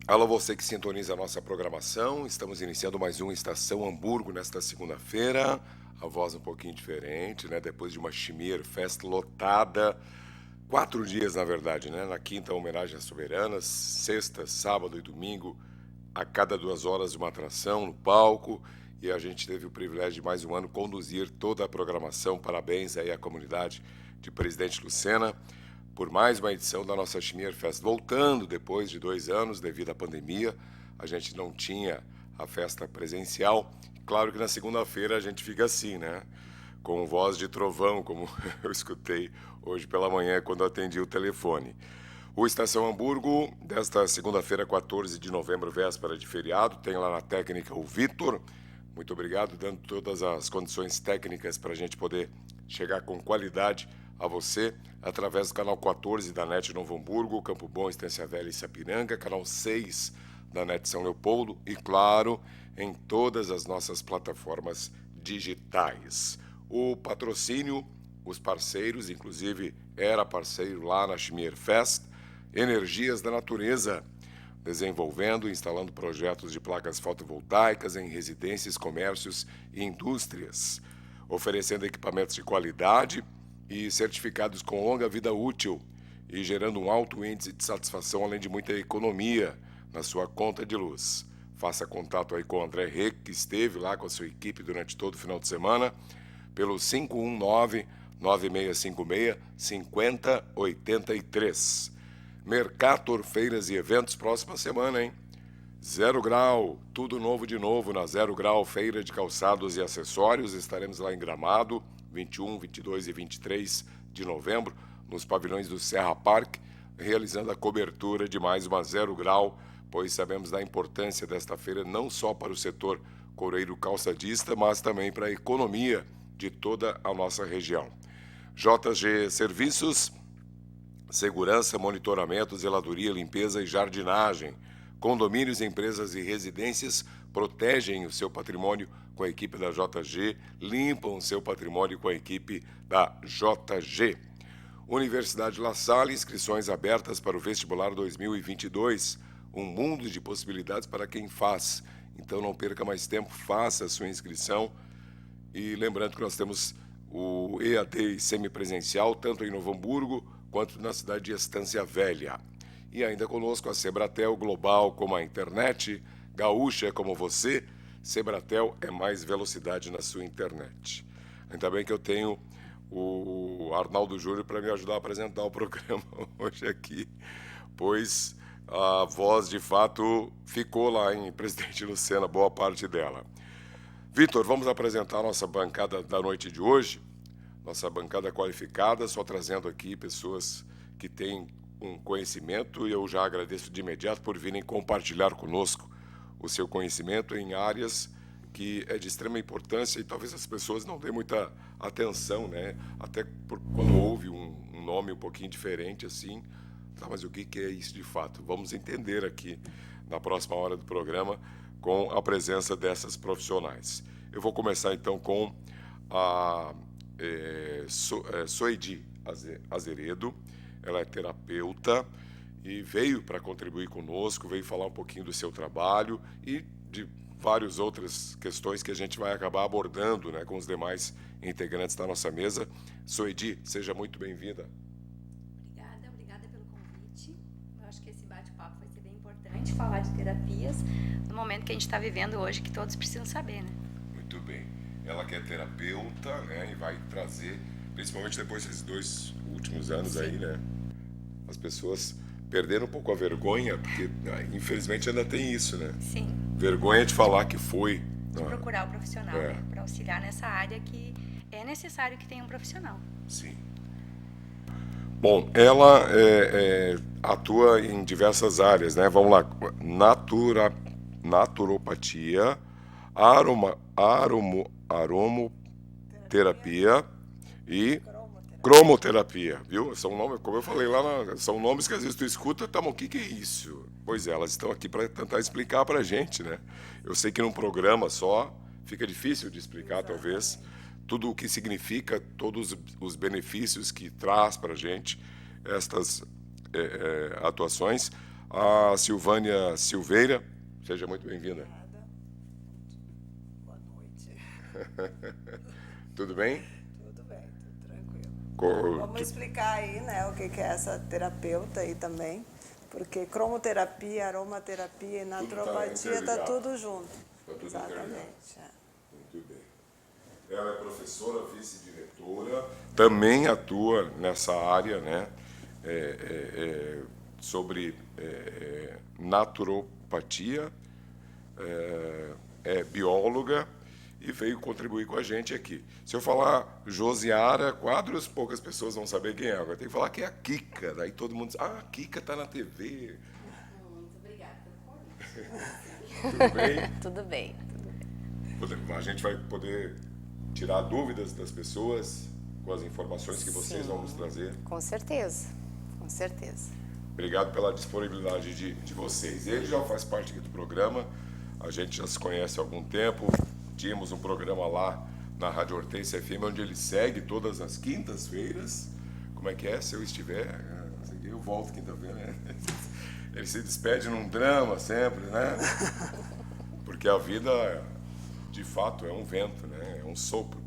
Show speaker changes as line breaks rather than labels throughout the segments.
Alô, você que sintoniza a nossa programação. Estamos iniciando mais um Estação Hamburgo nesta segunda-feira. A voz um pouquinho diferente, né? Depois de uma Schmier Fest lotada. 4 dias, na verdade, né? Na quinta, homenagem às soberanas. Sexta, sábado e domingo, a cada 2 horas, uma atração no palco. E a gente teve o privilégio de mais um ano conduzir toda a programação. Parabéns aí à comunidade de Presidente Lucena por mais uma edição da nossa Schmier Fest. Voltando depois de 2 anos, devido à pandemia, a gente não tinha a festa presencial. Claro que na segunda-feira a gente fica assim, né? Com voz de trovão, como eu escutei hoje pela manhã quando atendi o telefone. O Estação Hamburgo, desta segunda-feira, 14 de novembro, véspera de feriado, tem lá na técnica o Vitor. Muito obrigado, dando todas as condições técnicas para a gente poder chegar com qualidade a você através do canal 14 da NET Novo Hamburgo, Campo Bom, Estância Velha e Sapiranga, canal 6 da NET São Leopoldo e, claro, em todas as nossas plataformas digitais. O patrocínio, os parceiros, inclusive era parceiro lá na Schmier Fest, Energias da Natureza, desenvolvendo e instalando projetos de placas fotovoltaicas em residências, comércios e indústrias, oferecendo equipamentos de qualidade e certificados com longa vida útil e gerando um alto índice de satisfação, além de muita economia na sua conta de luz. Faça contato aí com o André Reck, que esteve lá com a sua equipe durante todo o final de semana, pelo 519-9656-5083. Mercator, feiras e eventos próxima semana, hein? Zero Grau, tudo novo de novo na Zero Grau, feira de calçados e acessórios. Estaremos lá em Gramado, 21, 22 e 23 de novembro, nos pavilhões do Serra Park, realizando a cobertura de mais uma Zero Grau, pois sabemos da importância desta feira não só para o setor coureiro calçadista, mas também para a economia de toda a nossa região. JG Serviços, segurança, monitoramento, zeladoria, limpeza e jardinagem. Condomínios, empresas e residências protegem o seu patrimônio com a equipe da JG, limpam o seu patrimônio com a equipe da JG. Universidade La Salle, inscrições abertas para o vestibular 2022. Um mundo de possibilidades para quem faz. Então não perca mais tempo, faça a sua inscrição. E lembrando que nós temos o EAD semipresencial, tanto em Novo Hamburgo quanto na cidade de Estância Velha. E ainda conosco a Sebratel Global, como a internet, gaúcha como você, Sebratel é mais velocidade na sua internet. Ainda bem que eu tenho o Arnaldo Júnior para me ajudar a apresentar o programa hoje aqui, pois a voz de fato ficou lá em Presidente Lucena, boa parte dela. Vitor, vamos apresentar a nossa bancada da noite de hoje, nossa bancada qualificada, só trazendo aqui pessoas que têm um conhecimento, e eu já agradeço de imediato por virem compartilhar conosco o seu conhecimento em áreas que é de extrema importância e talvez as pessoas não dêem muita atenção, né? Até quando houve um nome um pouquinho diferente assim, tá, mas o que é isso de fato? Vamos entender aqui na próxima hora do programa com a presença dessas profissionais. Eu vou começar então com a Soedi Azeredo. Ela é terapeuta e veio para contribuir conosco, veio falar um pouquinho do seu trabalho e de várias outras questões que a gente vai acabar abordando, né, com os demais integrantes da nossa mesa. Soedi, seja muito bem-vinda.
Obrigada pelo convite. Eu acho que esse bate-papo vai ser bem importante, falar de terapias no momento que a gente está vivendo hoje, que todos precisam saber, né?
Muito bem. Ela que é terapeuta, né, e vai trazer, principalmente depois desses 2 últimos anos.
Sim.
Aí, né, as pessoas perderam um pouco a vergonha, porque infelizmente ainda tem isso, né?
Sim.
Vergonha de falar que foi.
De procurar o profissional,
É.
né? Para auxiliar nessa área que é necessário que tenha um profissional.
Sim. Bom, ela atua em diversas áreas, né? Vamos lá. Naturopatia, aromoterapia e cromoterapia, viu? São nomes, como eu falei lá, são nomes que às vezes tu escuta, tá, mas o que é isso? Pois é, elas estão aqui para tentar explicar para a gente, né? Eu sei que num programa só fica difícil de explicar, talvez, tudo o que significa, todos os benefícios que traz para a gente estas atuações. a Silvânia Silveira. Seja muito bem-vinda.
Obrigada. Boa noite.
Tudo bem?
Tudo bem, tudo tranquilo.
Co-
Vamos explicar aí, né, o que que é essa terapeuta aí também, porque cromoterapia, aromaterapia e naturopatia tá
interligado.
tudo junto.
Tá tudo
Exatamente. É.
Muito bem. Ela é professora, vice-diretora, também atua nessa área, né? Sobre naturopatia, é bióloga e veio contribuir com a gente aqui. Se eu falar Josiara Quadros, poucas pessoas vão saber quem é. Agora tem que falar que é a Kika. Daí todo mundo diz, a Kika está na TV.
Muito obrigada pelo convite.
Tudo bem?
Tudo bem.
A gente vai poder tirar dúvidas das pessoas com as informações que vocês vão nos trazer.
Com certeza, com certeza.
Obrigado pela disponibilidade de vocês. Ele já faz parte aqui do programa, a gente já se conhece há algum tempo. Tínhamos um programa lá na Rádio Hortência FM, onde ele segue todas as quintas-feiras. Como é que é? Se eu estiver, eu volto quinta-feira, né? Ele se despede num drama sempre, né? Porque a vida, de fato, é um vento, né? É um sopro.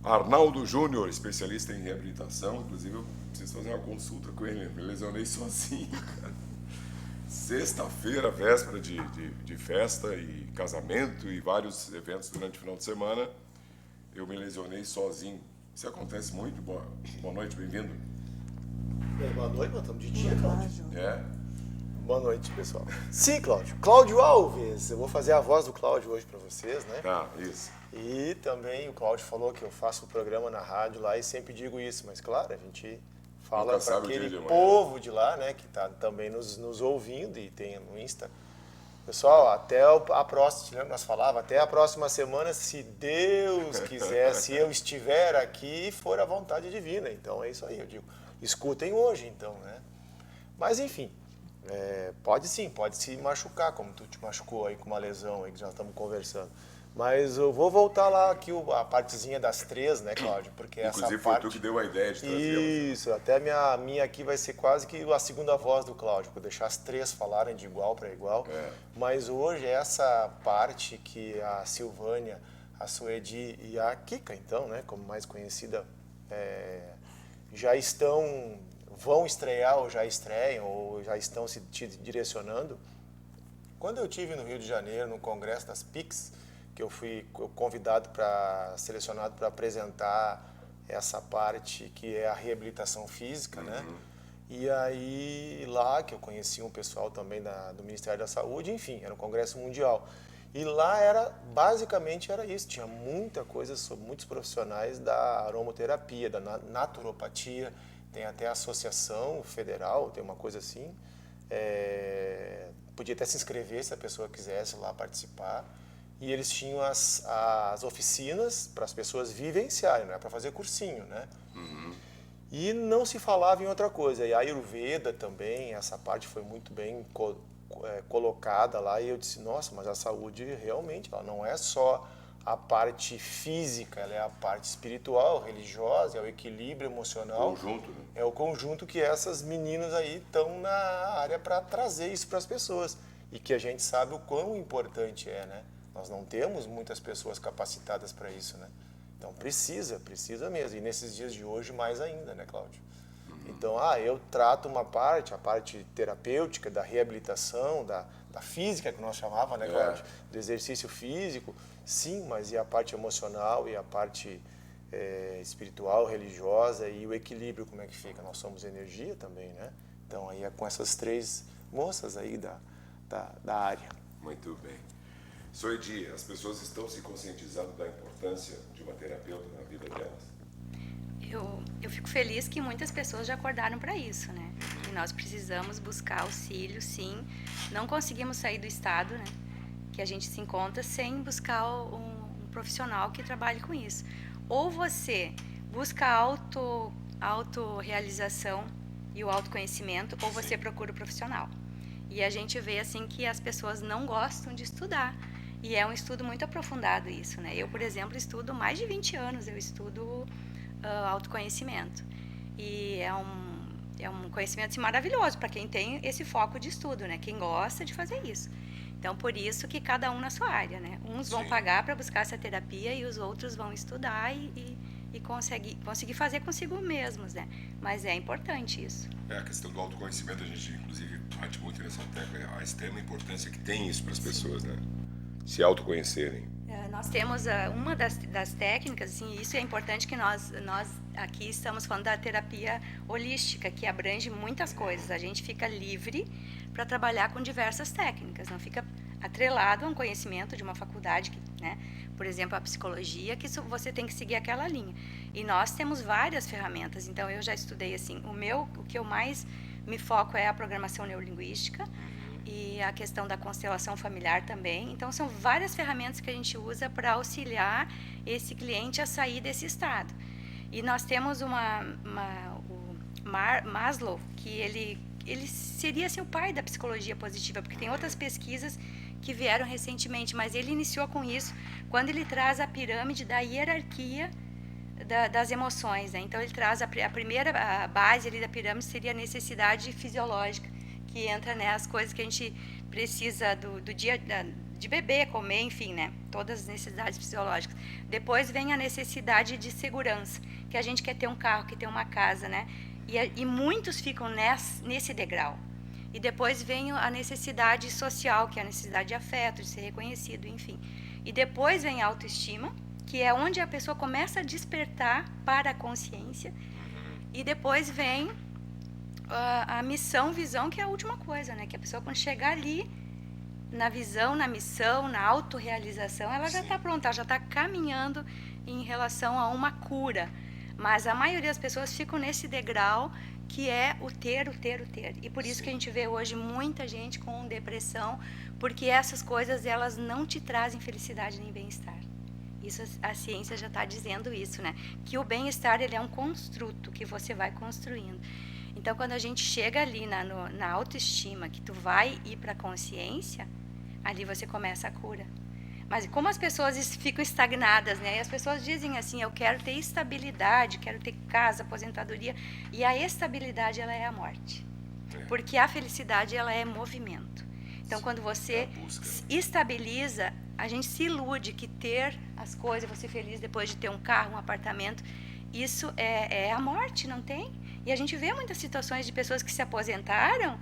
Arnaldo Júnior, especialista em reabilitação. Inclusive, eu preciso fazer uma consulta com ele. Me lesionei sozinho. Sexta-feira, véspera de festa e casamento e vários eventos durante o final de semana, eu me lesionei sozinho. Isso acontece muito. Boa noite, bem-vindo.
Boa noite, nós estamos de dia, Cláudio.
É?
Boa noite, pessoal. Sim, Cláudio. Cláudio Alves. Eu vou fazer a voz do Cláudio hoje para vocês, né?
Tá, isso.
E também o Cláudio falou que eu faço o programa na rádio lá e sempre digo isso, mas claro, a gente fala
Nunca
para
sabe o dia
aquele
de amanhã.
povo de lá, né, que está também nos ouvindo e tem no Insta. Pessoal, até a próxima, lembra que nós falava, até a próxima semana, se Deus quiser, se eu estiver aqui e for a vontade divina. Então é isso aí, eu digo, escutem hoje então, né? Mas enfim, pode se machucar, como tu te machucou aí com uma lesão aí que já estamos conversando. Mas eu vou voltar lá aqui a partezinha das 3, né, Cláudio? Porque
Inclusive
essa
foi
parte...
tu que deu a ideia de trazer.
Isso, até a minha aqui vai ser quase que a segunda voz do Cláudio, para deixar as 3 falarem de igual para igual. Mas hoje essa parte que a Silvânia, a Suedi e a Kika, então, né, como mais conhecida, vão estrear ou já estreiam ou já estão se direcionando. Quando eu estive no Rio de Janeiro, no Congresso das PICs, que eu fui selecionado para apresentar essa parte que é a reabilitação física, né? E aí lá que eu conheci um pessoal também do Ministério da Saúde, enfim, era um congresso mundial. E lá basicamente era isso, tinha muita coisa sobre muitos profissionais da aromaterapia, da naturopatia, tem até a associação federal, tem uma coisa assim. Podia até se inscrever se a pessoa quisesse lá participar. E eles tinham as oficinas para as pessoas vivenciarem, não é para fazer cursinho, né? E não se falava em outra coisa. E a Ayurveda também, essa parte foi muito bem colocada lá. E eu disse, nossa, mas a saúde realmente, ela não é só a parte física, ela é a parte espiritual, religiosa, é o equilíbrio emocional.
Conjunto, né?
É o conjunto que essas meninas aí estão na área para trazer isso para as pessoas. E que a gente sabe o quão importante é, né? Nós não temos muitas pessoas capacitadas para isso, né? Então precisa mesmo. E nesses dias de hoje mais ainda, né, Cláudio? Então, eu trato a parte terapêutica, da reabilitação, da física que nós chamava, né, Cláudio? Do exercício físico, sim, mas e a parte emocional e a parte espiritual, religiosa e o equilíbrio, como é que fica? Nós somos energia também, né? Então aí é com essas 3 moças aí da área.
Muito bem. Suedi, as pessoas estão se conscientizando da importância de uma terapeuta na vida delas?
Eu fico feliz que muitas pessoas já acordaram para isso, né? E nós precisamos buscar auxílio, sim. Não conseguimos sair do estado, né, que a gente se encontra sem buscar um profissional que trabalhe com isso. Ou você busca a autorrealização e o autoconhecimento, ou você procura o profissional. E a gente vê assim que as pessoas não gostam de estudar. E é um estudo muito aprofundado isso, né? Eu, por exemplo, estudo mais de 20 anos, eu estudo autoconhecimento. E um conhecimento assim, maravilhoso para quem tem esse foco de estudo, né? Quem gosta de fazer isso. Então, por isso que cada um na sua área, né? Uns vão pagar para buscar essa terapia e os outros vão estudar e conseguir fazer consigo mesmos, né? Mas é importante isso.
A questão do autoconhecimento, a gente inclusive bate muito nessa tecla, a extrema importância que tem isso para as pessoas, né? Se autoconhecerem.
Nós temos uma das técnicas, assim, isso é importante que nós aqui estamos falando da terapia holística, que abrange muitas coisas. A gente fica livre para trabalhar com diversas técnicas, não fica atrelado a um conhecimento de uma faculdade, né? Por exemplo, a psicologia, que você tem que seguir aquela linha. E nós temos várias ferramentas, então eu já estudei assim, o que eu mais me foco é a programação neurolinguística, e a questão da constelação familiar também. Então, são várias ferramentas que a gente usa para auxiliar esse cliente a sair desse estado. E nós temos o Maslow, que ele seria assim, o pai da psicologia positiva, porque tem outras pesquisas que vieram recentemente, mas ele iniciou com isso, quando ele traz a pirâmide da hierarquia das emoções, né? Então, ele traz a primeira base ali da pirâmide seria a necessidade fisiológica, que entra, né, as coisas que a gente precisa do dia, de beber, comer, enfim, né, todas as necessidades fisiológicas. Depois vem a necessidade de segurança, que a gente quer ter um carro, quer ter uma casa, né, e muitos ficam nesse degrau. E depois vem a necessidade social, que é a necessidade de afeto, de ser reconhecido, enfim. E depois vem a autoestima, que é onde a pessoa começa a despertar para a consciência. E depois vem a missão, visão, que é a última coisa, né? Que a pessoa, quando chegar ali, na visão, na missão, na autorrealização, ela já está pronta, ela já está caminhando em relação a uma cura. Mas a maioria das pessoas ficam nesse degrau que é o ter. E por isso que a gente vê hoje muita gente com depressão, porque essas coisas, elas não te trazem felicidade nem bem-estar. Isso, a ciência já está dizendo isso, né? Que o bem-estar, ele é um construto que você vai construindo. Então, quando a gente chega ali na autoestima, que tu vai ir para a consciência, ali você começa a cura. Mas como as pessoas ficam estagnadas, né? E as pessoas dizem assim, eu quero ter estabilidade, quero ter casa, aposentadoria. E a estabilidade, ela é a morte. Porque a felicidade, ela é movimento. Então, quando você estabiliza, a gente se ilude que ter as coisas, você feliz depois de ter um carro, um apartamento, isso é a morte, não tem? E a gente vê muitas situações de pessoas que se aposentaram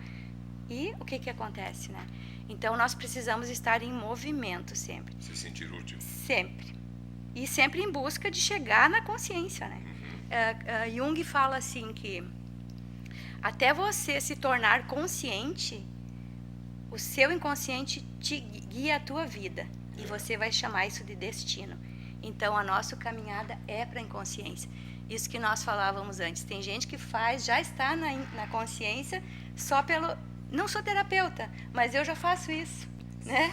e o que acontece, né? Então, nós precisamos estar em movimento sempre.
Se sentir útil.
Sempre. E sempre em busca de chegar na consciência, né? Jung fala assim que até você se tornar consciente, o seu inconsciente te guia a tua vida. E você vai chamar isso de destino. Então, a nossa caminhada é para a inconsciência. Isso que nós falávamos antes. Tem gente que já está na consciência só pelo... Não sou terapeuta, mas eu já faço isso, né?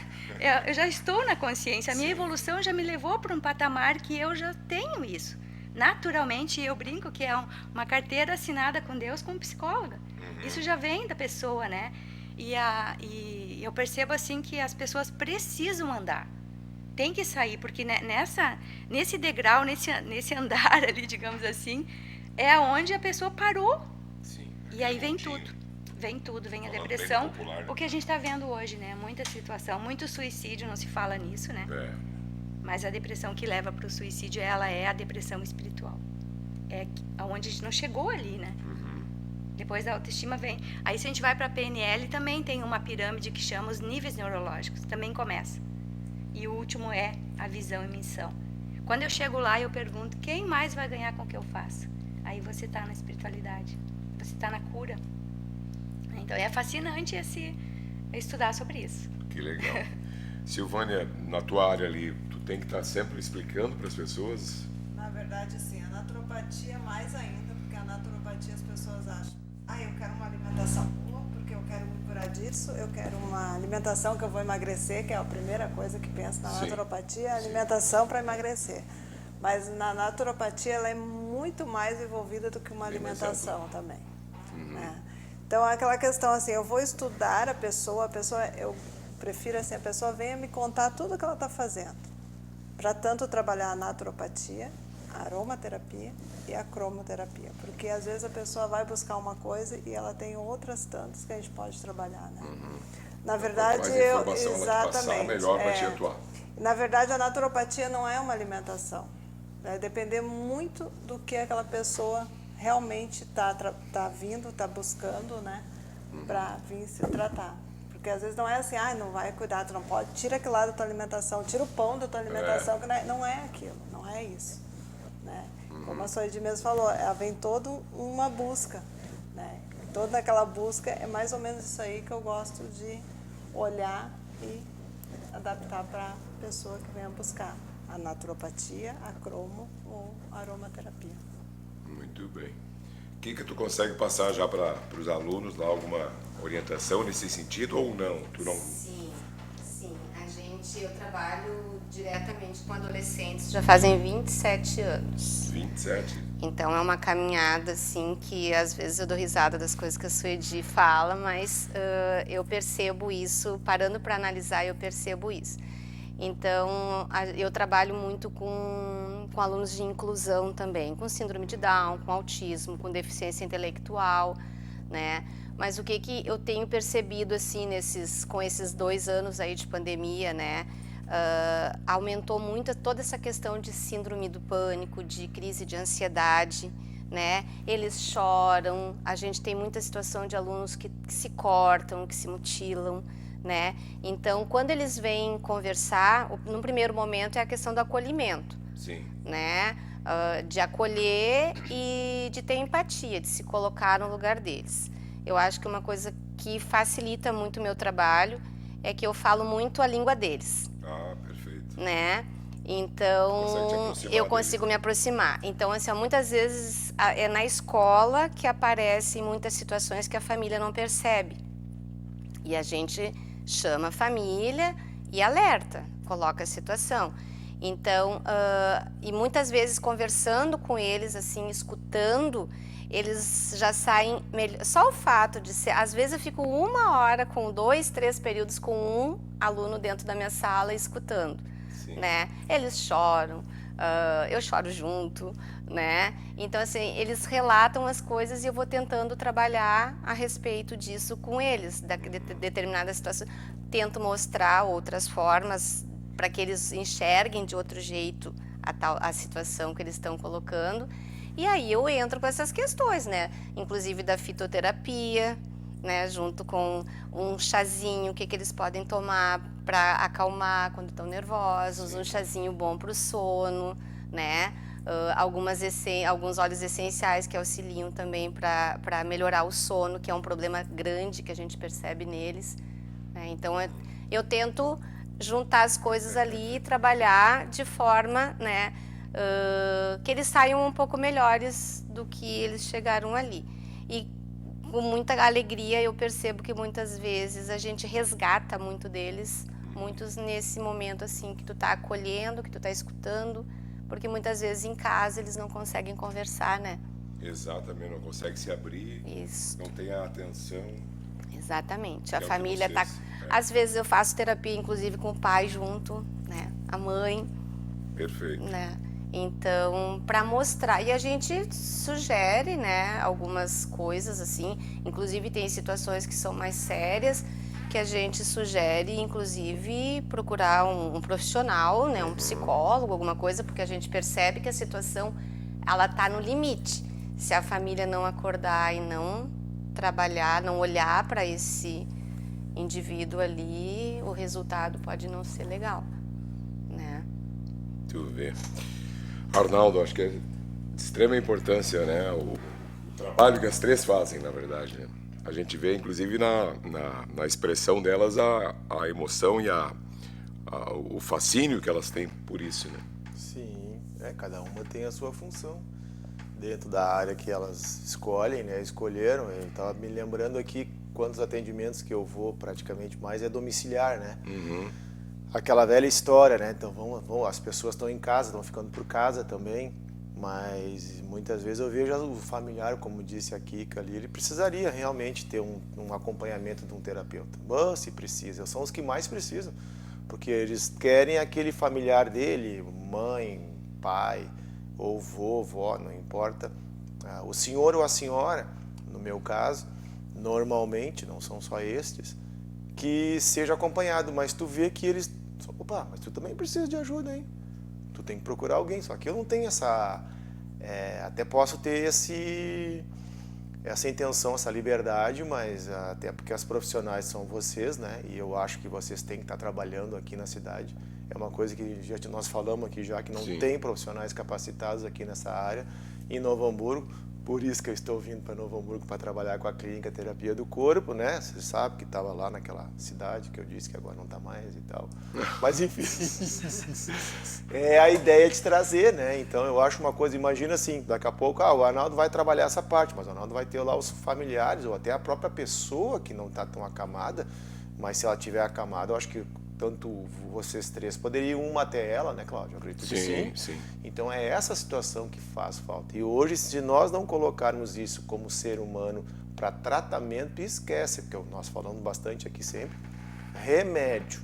Eu já estou na consciência. A minha evolução já me levou para um patamar que eu já tenho isso. Naturalmente, eu brinco que é uma carteira assinada com Deus como psicóloga. Isso já vem da pessoa, né? E eu percebo assim que as pessoas precisam andar. Tem que sair, porque nesse degrau, nesse andar ali, digamos assim, é onde a pessoa parou.
Sim,
e aí vem tudo. Vem a depressão.
Popular, né?
O que a gente está vendo hoje, né? Muita situação, muito suicídio, não se fala nisso, né? Mas a depressão que leva para o suicídio, ela é a depressão espiritual. É onde a gente não chegou ali, né? Depois da autoestima vem. Aí, se a gente vai para a PNL, também tem uma pirâmide que chama os níveis neurológicos. Também começa. E o último é a visão e missão. Quando eu chego lá, eu pergunto, quem mais vai ganhar com o que eu faço? Aí você está na espiritualidade. Você está na cura. Então, é fascinante estudar sobre isso.
Que legal. Silvânia, na tua área ali, tu tem que estar sempre explicando para as pessoas?
Na verdade, sim. A naturopatia mais ainda, porque a naturopatia as pessoas acham, eu quero uma alimentação boa, porque eu quero me curar disso, eu quero uma alimentação que eu vou emagrecer, que é a primeira coisa que penso na naturopatia, a alimentação para emagrecer. Mas na naturopatia ela é muito mais envolvida do que uma alimentação também. Né? Então, aquela questão assim, eu vou estudar a pessoa, eu prefiro assim, a pessoa venha me contar tudo o que ela está fazendo. Para tanto trabalhar a naturopatia, a aromaterapia e a cromoterapia, porque às vezes a pessoa vai buscar uma coisa e ela tem outras tantas que a gente pode trabalhar, né? Na verdade,
Quanto mais informação ela te passar,
exatamente.
melhor para te atuar.
Na verdade, a naturopatia não é uma alimentação. Vai depender muito do que aquela pessoa realmente tá vindo, tá buscando, né? Para vir se tratar. Porque às vezes não é assim, não vai cuidar, tu não pode, tira aquilo lá da tua alimentação, tira o pão da tua alimentação, que não é aquilo, não é isso. Né? Como a Soide mesmo falou, ela vem toda uma busca. Né? Toda aquela busca é mais ou menos isso aí que eu gosto de olhar e adaptar para a pessoa que venha buscar. A naturopatia, a cromo ou a aromaterapia.
Muito bem. O que tu consegue passar já para os alunos lá, alguma orientação nesse sentido ou não? Tu não...
Sim. Eu trabalho diretamente com adolescentes, já fazem 27 anos.
27?
Então é uma caminhada, assim, que às vezes eu dou risada das coisas que a Suedi fala, mas eu percebo isso, parando para analisar, eu percebo isso. Então, eu trabalho muito com alunos de inclusão também, com síndrome de Down, com autismo, com deficiência intelectual, né? Mas o que eu tenho percebido, assim, com esses 2 anos aí de pandemia, né? Aumentou muito toda essa questão de síndrome do pânico, de crise de ansiedade, né? Eles choram, a gente tem muita situação de alunos que se cortam, que se mutilam, né? Então, quando eles vêm conversar, no primeiro momento é a questão do acolhimento.
Sim.
Né? De acolher e de ter empatia, de se colocar no lugar deles. Eu acho que uma coisa que facilita muito o meu trabalho é que eu falo muito a língua deles.
Ah, perfeito.
Né? Então, eu consigo me aproximar. Então, assim, muitas vezes é na escola que aparecem muitas situações que a família não percebe. E a gente chama a família e alerta, coloca a situação. Então, e muitas vezes conversando com eles, assim, escutando, eles já saem melhor. Só o fato de ser, às vezes eu fico 1 hora com 2, 3 períodos com um aluno dentro da minha sala escutando, né? Eles choram, eu choro junto, né? Então, assim, eles relatam as coisas e eu vou tentando trabalhar a respeito disso com eles, de determinada situação. Tento mostrar outras formas para que eles enxerguem de outro jeito a situação que eles estão colocando. E aí eu entro com essas questões, né? Inclusive da fitoterapia, né? Junto com um chazinho, o que eles podem tomar para acalmar quando estão nervosos, um chazinho bom para o sono, né? Alguns óleos essenciais que auxiliam também para melhorar o sono, que é um problema grande que a gente percebe neles. Né? Então, eu tento juntar as coisas ali e trabalhar de forma, né, que eles saiam um pouco melhores do que eles chegaram ali. E com muita alegria eu percebo que muitas vezes a gente resgata muito deles, muitos nesse momento assim que tu tá acolhendo, que tu tá escutando, porque muitas vezes em casa eles não conseguem conversar, né?
Exatamente, não consegue se abrir,
Isso.
não tem a atenção.
Exatamente, a
É o que
família tá... Às vezes eu faço terapia, inclusive com o pai junto, né? A mãe.
Perfeito.
Né? Então, para mostrar, e a gente sugere, né, algumas coisas assim, inclusive tem situações que são mais sérias, que a gente sugere, inclusive, procurar um profissional, né, um psicólogo, alguma coisa, porque a gente percebe que a situação, ela tá no limite. Se a família não acordar e não trabalhar, não olhar para esse indivíduo ali, o resultado pode não ser legal, né?
Tu vê. Arnaldo, acho que é de extrema importância, né, o trabalho que as 3 fazem, na verdade, né? A gente vê, inclusive, na expressão delas a emoção e o fascínio que elas têm por isso, né?
Sim, cada uma tem a sua função dentro da área que elas escolhem, né? Escolheram. Eu estava me lembrando aqui quantos atendimentos que eu vou praticamente mais é domiciliar, né?
Uhum.
Aquela velha história, né? Então as pessoas estão em casa, estão ficando por casa também, mas muitas vezes eu vejo o familiar, como disse a Kika ali, ele precisaria realmente ter um acompanhamento de um terapeuta. Mas se precisa, são os que mais precisam, porque eles querem aquele familiar dele, mãe, pai, ou vô, vó, não importa, o senhor ou a senhora, no meu caso, normalmente, não são só estes, que seja acompanhado, mas tu vê que eles, opa, mas tu também precisa de ajuda, hein? Tu tem que procurar alguém, só que eu não tenho essa, até posso ter essa intenção, essa liberdade, mas até porque as profissionais são vocês, né? E eu acho que vocês têm que estar trabalhando aqui na cidade. É uma coisa que nós falamos aqui já, que não
Sim.
tem profissionais capacitados aqui nessa área em Novo Hamburgo. Por isso que eu estou vindo para Novo Hamburgo para trabalhar com a clínica terapia do corpo, né? Você sabe que estava lá naquela cidade que eu disse que agora não está mais e tal. Mas enfim, é a ideia de trazer, né? Então eu acho uma coisa, imagina assim, daqui a pouco o Arnaldo vai trabalhar essa parte, mas o Arnaldo vai ter lá os familiares ou até a própria pessoa que não está tão acamada, mas se ela tiver acamada, eu acho que tanto vocês três poderiam uma até ela, né, Cláudio? Eu acredito que sim.
Sim.
Então é essa situação que faz falta. E hoje, se nós não colocarmos isso como ser humano para tratamento, esquece, porque nós falamos bastante aqui sempre, remédio,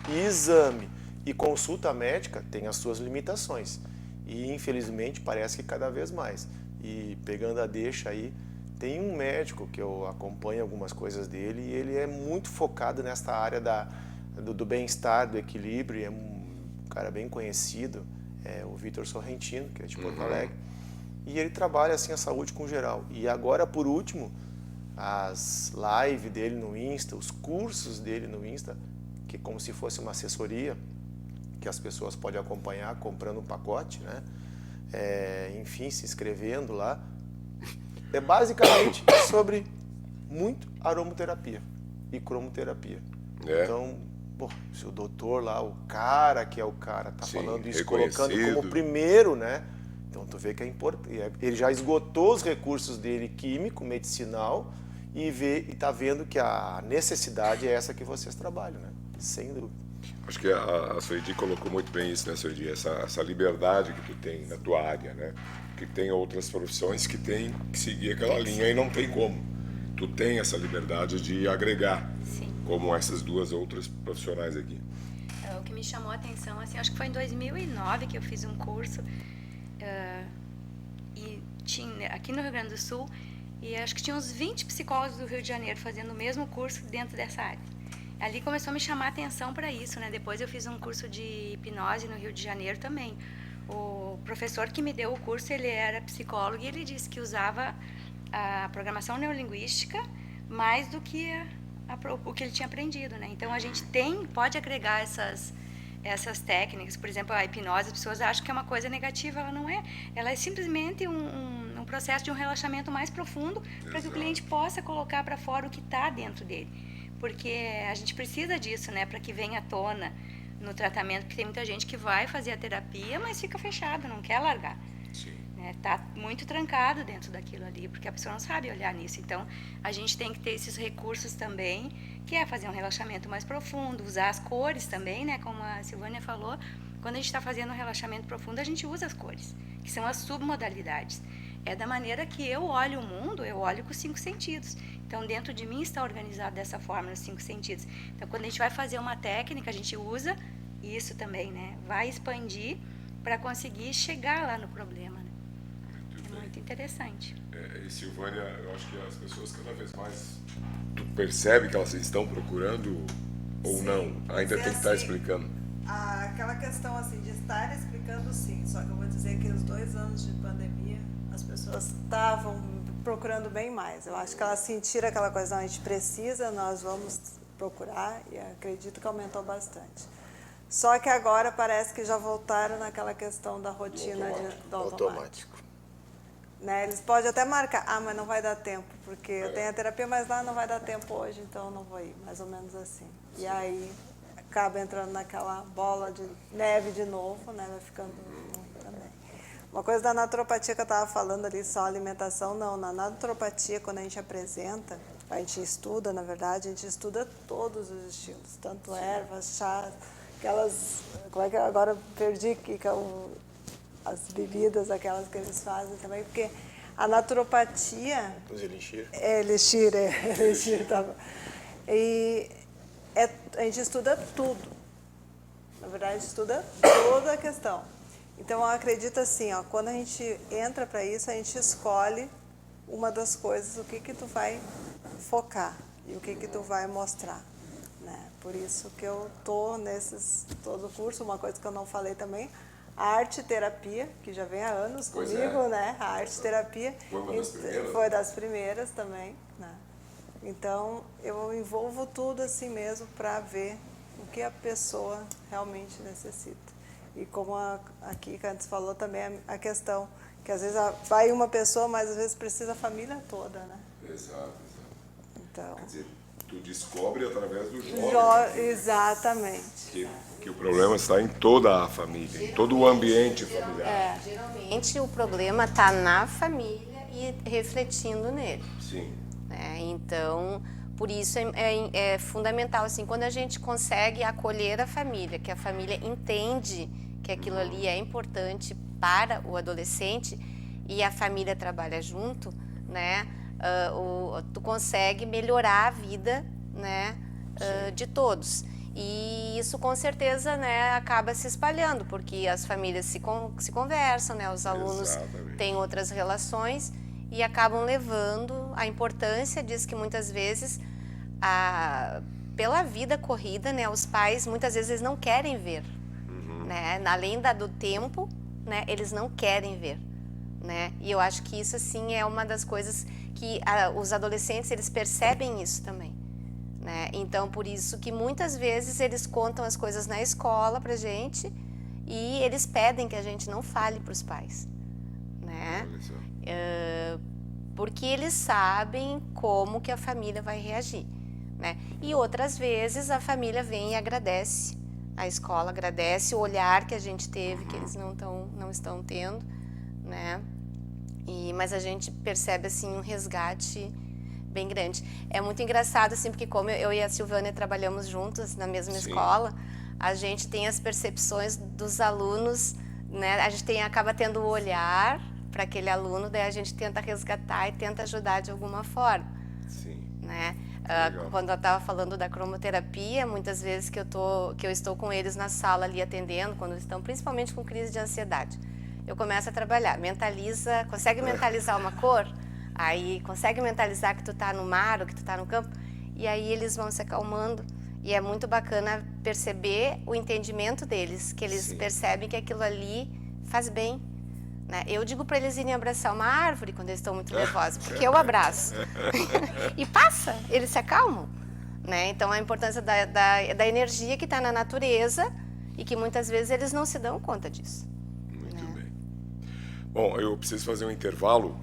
exame e consulta médica tem as suas limitações. E infelizmente parece que cada vez mais. E pegando a deixa aí, tem um médico que eu acompanho algumas coisas dele e ele é muito focado nesta área do bem-estar, do equilíbrio, é um cara bem conhecido, o Vitor Sorrentino, que é de Porto Alegre, e ele trabalha assim a saúde com geral. E agora, por último, as lives dele no Insta, os cursos dele no Insta, que é como se fosse uma assessoria, que as pessoas podem acompanhar comprando um pacote, né? Enfim, se inscrevendo lá. É basicamente sobre muito aromaterapia e cromoterapia. Então, se o doutor lá, o cara que é o cara, tá falando isso, colocando como primeiro, né? Então tu vê que é importante. Ele já esgotou os recursos dele químico, medicinal, e tá vendo que a necessidade é essa que vocês trabalham, né? Sem dúvida.
Acho que a Soedi colocou muito bem isso, né, Soedi? Essa liberdade que tu tem na tua área, né? Que tem outras profissões que tem que seguir aquela linha e não tem como. Tu tem essa liberdade de agregar.
Sim.
Como essas duas outras profissionais aqui.
O que me chamou a atenção, assim, acho que foi em 2009 que eu fiz um curso e tinha, aqui no Rio Grande do Sul, e acho que tinha uns 20 psicólogos do Rio de Janeiro fazendo o mesmo curso dentro dessa área. Ali começou a me chamar a atenção para isso, né? Depois eu fiz um curso de hipnose no Rio de Janeiro também. O professor que me deu o curso, ele era psicólogo e ele disse que usava a programação neurolinguística mais do que o que ele tinha aprendido, né? Então a gente pode agregar essas técnicas. Por exemplo, a hipnose, as pessoas acham que é uma coisa negativa, ela não é. Ela é simplesmente um processo de um relaxamento mais profundo para que o cliente possa colocar para fora o que está dentro dele. Porque a gente precisa disso, né? Para que venha à tona no tratamento, porque tem muita gente que vai fazer a terapia, mas fica fechado, não quer largar. Está muito trancado dentro daquilo ali, porque a pessoa não sabe olhar nisso. Então, a gente tem que ter esses recursos também, que é fazer um relaxamento mais profundo, usar as cores também, né? Como a Silvânia falou, quando a gente está fazendo um relaxamento profundo, a gente usa as cores, que são as submodalidades. É da maneira que eu olho o mundo, eu olho com os 5 sentidos. Então, dentro de mim está organizado dessa forma, nos 5 sentidos. Então, quando a gente vai fazer uma técnica, a gente usa isso também, né? Vai expandir para conseguir chegar lá no problema, né? Muito interessante.
E Silvânia, eu acho que as pessoas cada vez mais, tu percebe que elas estão procurando ou não? Ainda tem que estar explicando.
Aquela questão assim de estar explicando, sim, só que eu vou dizer que os 2 anos de pandemia as pessoas estavam procurando bem mais. Eu acho que elas sentiram aquela coisa, não, a gente precisa, nós vamos procurar, e acredito que aumentou bastante. Só que agora parece que já voltaram naquela questão da rotina do automático. Né? Eles podem até marcar, mas não vai dar tempo, porque eu tenho a terapia, mas lá não vai dar tempo hoje, então eu não vou ir, mais ou menos assim. E aí acaba entrando naquela bola de neve de novo, né? Vai ficando ruim também. Uma coisa da naturopatia que eu estava falando ali, só alimentação, não. Na naturopatia, quando a gente apresenta, a gente estuda, na verdade, a gente estuda todos os estilos, tanto ervas, chás, aquelas, como é que agora perdi que as bebidas, aquelas que eles fazem também, porque a naturopatia...
Os elixir.
Elixir, tá bom. E a gente estuda tudo. Na verdade, a gente estuda toda a questão. Então, eu acredito assim, ó, quando a gente entra para isso, a gente escolhe uma das coisas, o que tu vai focar e o que tu vai mostrar, né? Por isso que eu tô todo o curso, uma coisa que eu não falei também, a arte-terapia, que já vem há anos comigo, né? A arte-terapia foi das primeiras também, né? Então, eu envolvo tudo assim mesmo para ver o que a pessoa realmente necessita. E como a Kika antes falou também, a questão que às vezes vai uma pessoa, mas às vezes precisa a família toda, né?
Exato.
Então,
quer dizer, tu descobre através do jovem.
Exatamente.
Que o problema está em toda a família, em todo o ambiente familiar.
Geralmente o problema está na família e refletindo nele.
Sim.
Então, por isso é fundamental, assim, quando a gente consegue acolher a família, que a família entende que aquilo ali é importante para o adolescente e a família trabalha junto, né? Tu consegue melhorar a vida, né? De todos. E isso com certeza, né, acaba se espalhando, porque as famílias se conversam, né? Os alunos têm outras relações e acabam levando a importância disso, que muitas vezes pela vida corrida, né, os pais muitas vezes eles não querem ver, né, além do tempo, né, eles não querem ver, né, e eu acho que isso assim é uma das coisas que os adolescentes eles percebem isso também, né, então por isso que muitas vezes eles contam as coisas na escola pra gente e eles pedem que a gente não fale para os pais, né, porque eles sabem como que a família vai reagir, né? E outras vezes a família vem e agradece, a escola agradece o olhar que a gente teve, que eles não estão tendo, né? Mas a gente percebe assim um resgate bem grande. É muito engraçado assim, porque como eu e a Silvânia trabalhamos juntas na mesma escola, a gente tem as percepções dos alunos, né? A gente acaba tendo o olhar para aquele aluno, daí a gente tenta resgatar e tenta ajudar de alguma forma.
Sim.
Né? Quando eu estava falando da cromoterapia, muitas vezes que eu estou com eles na sala ali atendendo, quando estão principalmente com crise de ansiedade, eu começo a trabalhar, consegue mentalizar uma cor? Aí consegue mentalizar que tu está no mar ou que tu está no campo? E aí eles vão se acalmando. E é muito bacana perceber o entendimento deles, que eles percebem que aquilo ali faz bem. Né? Eu digo para eles irem abraçar uma árvore quando eles estão muito nervosos, porque eu abraço. E passa, eles se acalmam. Né? Então, a importância da energia que está na natureza e que muitas vezes eles não se dão conta disso.
Muito bem. Bom, eu preciso fazer um intervalo.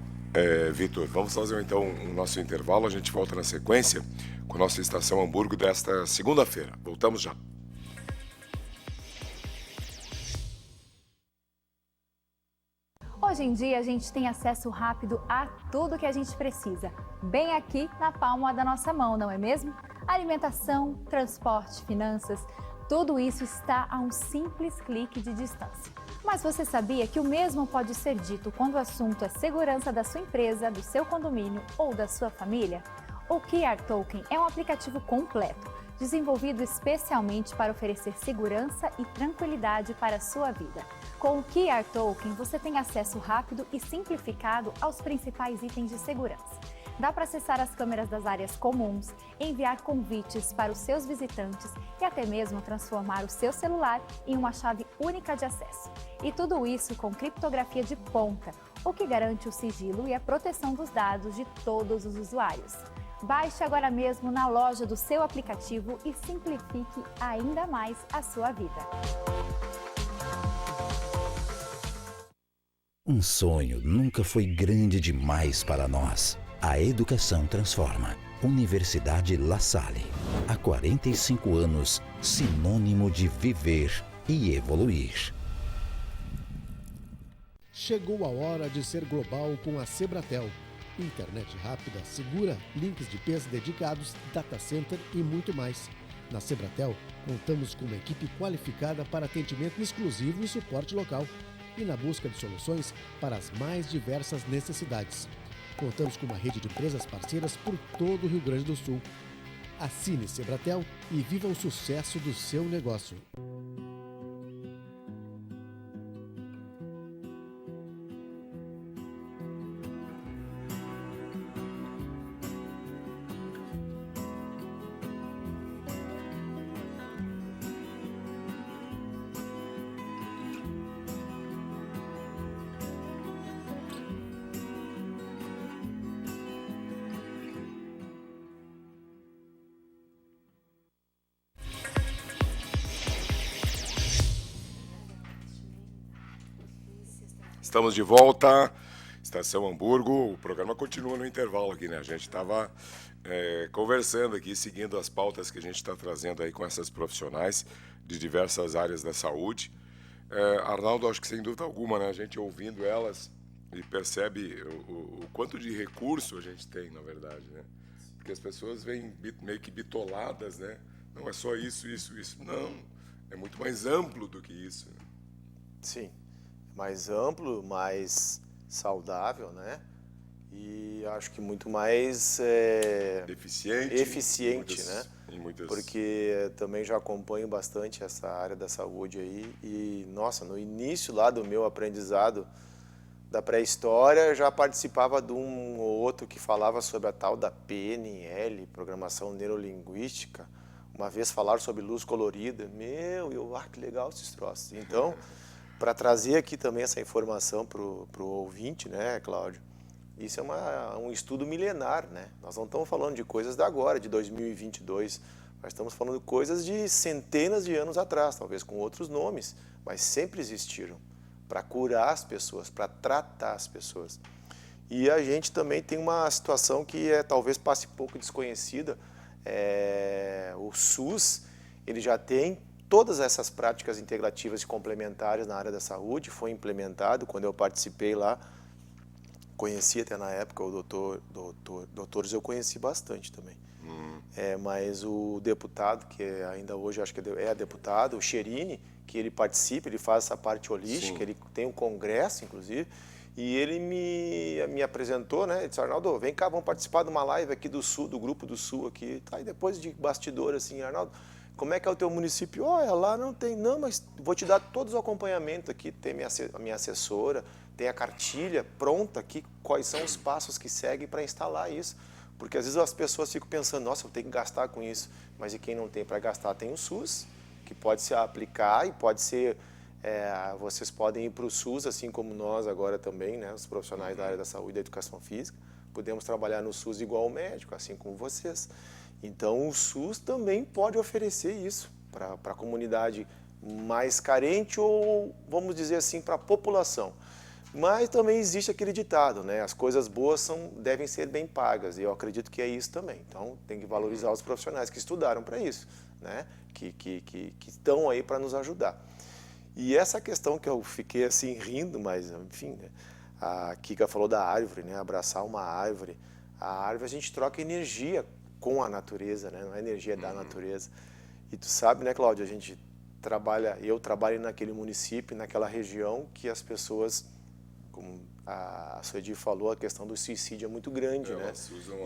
Vitor, vamos fazer então o nosso intervalo. A gente volta na sequência com a nossa Estação Hamburgo desta segunda-feira. Voltamos já.
Hoje em dia a gente tem acesso rápido a tudo que a gente precisa, bem aqui na palma da nossa mão, não é mesmo? Alimentação, transporte, finanças, tudo isso está a um simples clique de distância. Mas você sabia que o mesmo pode ser dito quando o assunto é segurança da sua empresa, do seu condomínio ou da sua família? O QR Token é um aplicativo completo, desenvolvido especialmente para oferecer segurança e tranquilidade para a sua vida. Com o QR Token, você tem acesso rápido e simplificado aos principais itens de segurança. Dá para acessar as câmeras das áreas comuns, enviar convites para os seus visitantes e até mesmo transformar o seu celular em uma chave única de acesso. E tudo isso com criptografia de ponta, o que garante o sigilo e a proteção dos dados de todos os usuários. Baixe agora mesmo na loja do seu aplicativo e simplifique ainda mais a sua vida.
Um sonho nunca foi grande demais para nós. A educação transforma. Universidade La Salle. Há 45 anos, sinônimo de viver e evoluir.
Chegou a hora de ser global com a Sebratel. Internet rápida, segura, links de IPs dedicados, data center e muito mais. Na Sebratel, contamos com uma equipe qualificada para atendimento exclusivo e suporte local e na busca de soluções para as mais diversas necessidades. Contamos com uma rede de empresas parceiras por todo o Rio Grande do Sul. Assine Sebratel e viva o sucesso do seu negócio.
Estamos de volta, Estação Hamburgo. O programa continua no intervalo aqui, né? A gente estava conversando aqui, seguindo as pautas que a gente está trazendo aí com essas profissionais de diversas áreas da saúde. Arnaldo, acho que sem dúvida alguma, né? A gente ouvindo elas e percebe o quanto de recurso a gente tem, na verdade, né? Porque as pessoas vêm meio que bitoladas, né? Não é só isso. Não, é muito mais amplo do que isso.
Sim, mais amplo, mais saudável, né? E acho que muito mais eficiente, né? Porque também já acompanho bastante essa área da saúde aí e, nossa, no início lá do meu aprendizado da pré-história, eu já participava de um ou outro que falava sobre a tal da PNL, Programação Neurolinguística. Uma vez falaram sobre luz colorida. Que legal esses troços. Então, para trazer aqui também essa informação para o ouvinte, né, Cláudio? Isso é um estudo milenar, né? Nós não estamos falando de coisas da agora, de 2022. Nós estamos falando de coisas de centenas de anos atrás, talvez com outros nomes, mas sempre existiram para curar as pessoas, para tratar as pessoas. E a gente também tem uma situação que talvez passe pouco desconhecida. O SUS, ele já tem todas essas práticas integrativas e complementares na área da saúde, foi implementado. Quando eu participei lá, conheci até na época o doutores, eu conheci bastante também. Mas o deputado, que ainda hoje acho que é deputado, o Cherini, que ele participa, ele faz essa parte holística, Sim. Ele tem um congresso, inclusive, e ele me apresentou, né? Ele disse, Arnaldo, vem cá, vamos participar de uma live aqui do Sul, do Grupo do Sul aqui. Tá, e depois de bastidor, assim, Arnaldo, como é que é o teu município? Lá não tem, não, mas vou te dar todos os acompanhamentos aqui, tem a minha assessora, tem a cartilha pronta aqui, quais são os passos que seguem para instalar isso. Porque às vezes as pessoas ficam pensando, nossa, eu tenho que gastar com isso. Mas e quem não tem para gastar tem o SUS, que pode se aplicar e pode ser... vocês podem ir para o SUS, assim como nós agora também, né, os profissionais da área da saúde e da educação física, podemos trabalhar no SUS igual ao médico, assim como vocês. Então o SUS também pode oferecer isso para a comunidade mais carente ou, vamos dizer assim, para a população. Mas também existe aquele ditado, né? As coisas boas devem ser bem pagas, e eu acredito que é isso também. Então, tem que valorizar os profissionais que estudaram para isso, né? Que estão aí para nos ajudar. E essa questão que eu fiquei assim rindo, mas enfim, né? A Kika falou da árvore, né? Abraçar uma árvore. A árvore a gente troca energia com a natureza, né? Não é energia da natureza. E tu sabe, né, Cláudia, eu trabalho naquele município, naquela região que as pessoas... Como a Suedi falou, a questão do suicídio é muito grande, né?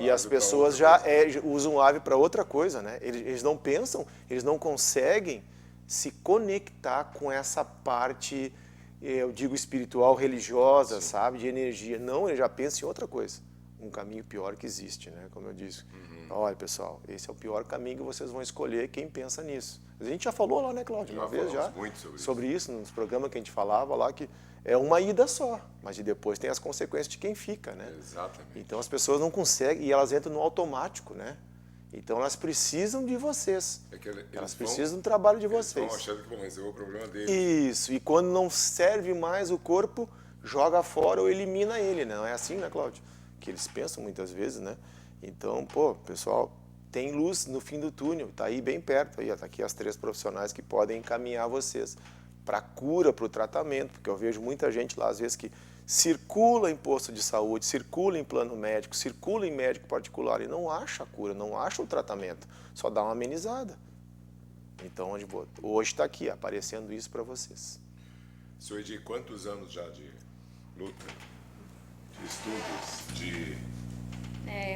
E as pessoas já usam ave para outra coisa, né? Eles não pensam, eles não conseguem se conectar com essa parte, eu digo, espiritual, religiosa, Sim. sabe? De energia. Não, eles já pensam em outra coisa. Um caminho pior que existe, né? Como eu disse. Olha, pessoal, esse é o pior caminho que vocês vão escolher, quem pensa nisso. A gente já falou lá, né, Cláudio? Uma vez já. Muito sobre isso, nos programas que a gente falava lá, que é uma ida só, mas depois tem as consequências de quem fica, né?
Exatamente.
Então as pessoas não conseguem e elas entram no automático, né? Então elas precisam de vocês. Elas precisam do trabalho de vocês.
Estão achando que vão resolver o problema deles.
Isso, e quando não serve mais o corpo, joga fora ou elimina ele, né? Não é assim, né, Cláudio? Que eles pensam muitas vezes, né? Então, pessoal, tem luz no fim do túnel, tá aí bem perto, aí, tá aqui as 3 profissionais que podem encaminhar vocês para a cura, para o tratamento, porque eu vejo muita gente lá, às vezes, que circula em posto de saúde, circula em plano médico, circula em médico particular e não acha a cura, não acha o tratamento, só dá uma amenizada. Então, hoje está aqui, aparecendo isso para vocês.
Suedi, quantos anos já de luta, de estudos,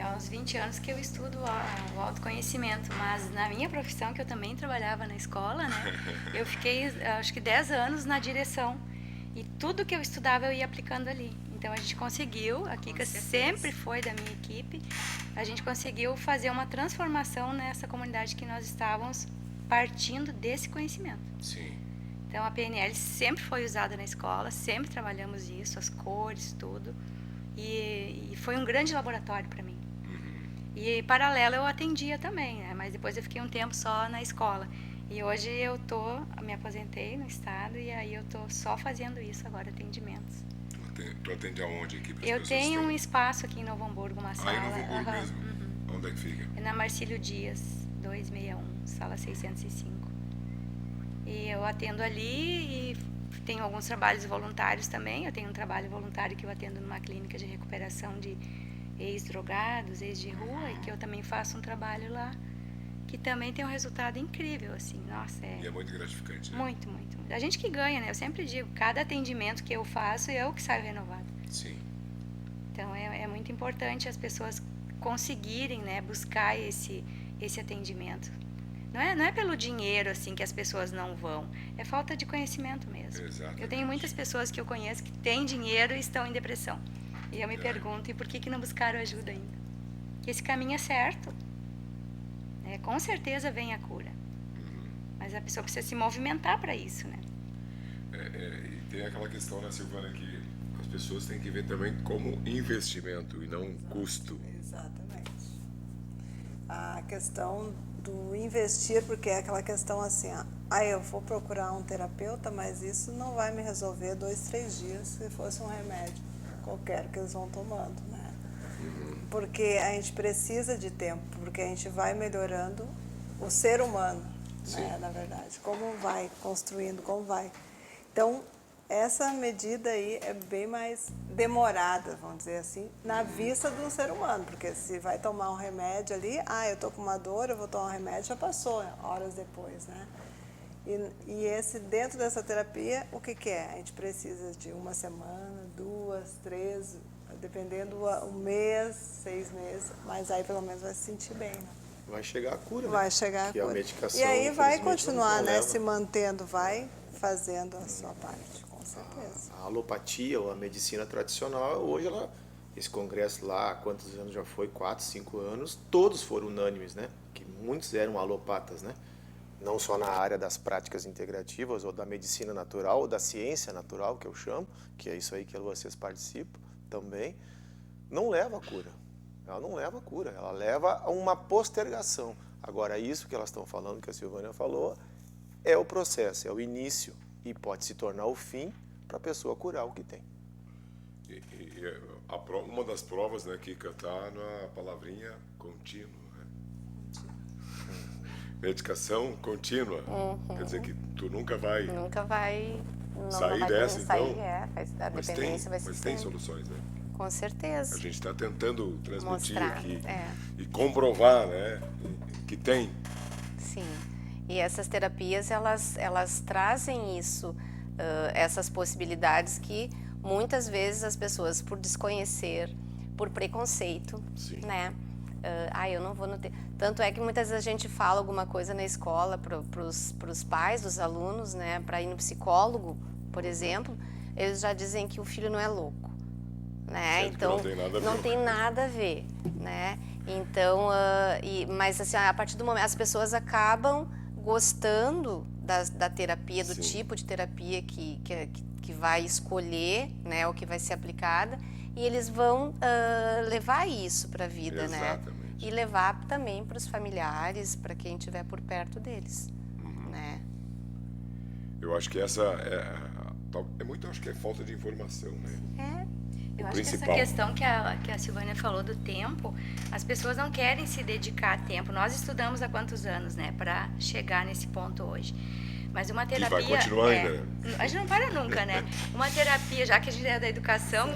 há uns 20 anos que eu estudo o autoconhecimento, mas na minha profissão, que eu também trabalhava na escola, né, eu fiquei, acho que 10 anos na direção, e tudo que eu estudava eu ia aplicando ali. Então a gente conseguiu, a Kika sempre foi da minha equipe, a gente conseguiu fazer uma transformação nessa comunidade que nós estávamos partindo desse conhecimento.
Sim.
Então a PNL sempre foi usada na escola, sempre trabalhamos isso, as cores, tudo. E foi um grande laboratório para mim. E paralelo eu atendia também, né? Mas depois eu fiquei um tempo só na escola. E hoje me aposentei no estado e aí eu tô só fazendo isso agora, atendimentos.
Tu atende aonde aqui?
Eu tenho um espaço aqui em Novo Hamburgo, uma sala.
Em Novo Hamburgo mesmo? Onde é que fica?
É na Marcílio Dias, 261, sala 605. E eu atendo ali e tenho alguns trabalhos voluntários também. Eu tenho um trabalho voluntário que eu atendo numa clínica de recuperação de ex-drogados, ex de rua, e que eu também faço um trabalho lá, que também tem um resultado incrível, assim, nossa,
E é muito gratificante, né?
Muito, muito. A gente que ganha, né? Eu sempre digo, cada atendimento que eu faço, eu que saio renovada.
Sim.
Então, é muito importante as pessoas conseguirem, né, buscar esse atendimento. Não é pelo dinheiro, assim, que as pessoas não vão. É falta de conhecimento mesmo.
Exatamente.
Eu tenho muitas pessoas que eu conheço que têm dinheiro e estão em depressão. E eu me pergunto, e por que não buscaram ajuda ainda? Que esse caminho é certo. Com certeza vem a cura. Mas a pessoa precisa se movimentar para isso, né?
E tem aquela questão, né, Silvana, que as pessoas têm que ver também como investimento e não custo.
Exatamente. A questão do investir, porque é aquela questão assim, eu vou procurar um terapeuta, mas isso não vai me resolver 2, 3 dias se fosse um remédio qualquer que eles vão tomando, né? Porque a gente precisa de tempo, porque a gente vai melhorando o ser humano, né, na verdade, como vai construindo, como vai. Então, essa medida aí é bem mais demorada, vamos dizer assim, na vista do ser humano, porque se vai tomar um remédio ali, eu estou com uma dor, eu vou tomar um remédio, já passou, horas depois, né? E dentro dessa terapia, o que é? A gente precisa de 1 semana, 2, 3, dependendo um mês, 6 meses, mas aí pelo menos vai se sentir bem, né?
Vai chegar a cura, né?
Vai chegar a
Que
cura.
a medicação,
E aí vai
infelizmente,
continuar,
não
né?
leva.
Se mantendo, vai fazendo a sua parte, com certeza.
A alopatia ou a medicina tradicional, hoje esse congresso lá, há quantos anos já foi? 4, 5 anos, todos foram unânimes, né? Que muitos eram alopatas, né? Não só na área das práticas integrativas ou da medicina natural ou da ciência natural, que eu chamo, que é isso aí que vocês participam também, não leva a cura. Ela não leva a cura, ela leva a uma postergação. Agora, isso que elas estão falando, que a Silvânia falou, é o processo, é o início e pode se tornar o fim para a pessoa curar o que tem.
Uma das provas, né, Kika, está na palavrinha contínuo. Medicação contínua. Quer dizer que tu nunca vai sair dessa, então.
A dependência vai ser.
Mas tem soluções, né?
Com certeza.
A gente está tentando transmitir
Mostrar,
aqui e comprovar, né, que tem.
Sim. E essas terapias, elas trazem isso, essas possibilidades que muitas vezes as pessoas, por desconhecer, por preconceito, né? Eu não vou no Tanto é que muitas vezes a gente fala alguma coisa na escola para os pais dos alunos, né, para ir no psicólogo, por exemplo, eles já dizem que o filho não é louco, né? Então não tem nada a ver, né? Então, mas assim, a partir do momento as pessoas acabam gostando da terapia, do tipo de terapia que vai escolher, né, ou que vai ser aplicada. E eles vão levar isso para a vida, né? E levar também para os familiares, para quem estiver por perto deles, né?
Eu acho que essa acho que é falta de informação, né?
Eu acho que essa questão que a Silvânia falou do tempo, as pessoas não querem se dedicar a tempo. Nós estudamos há quantos anos, né, para chegar nesse ponto hoje. Mas uma terapia...
Que vai continuar ainda.
A gente não para nunca, né? Uma terapia, já que a gente é da educação,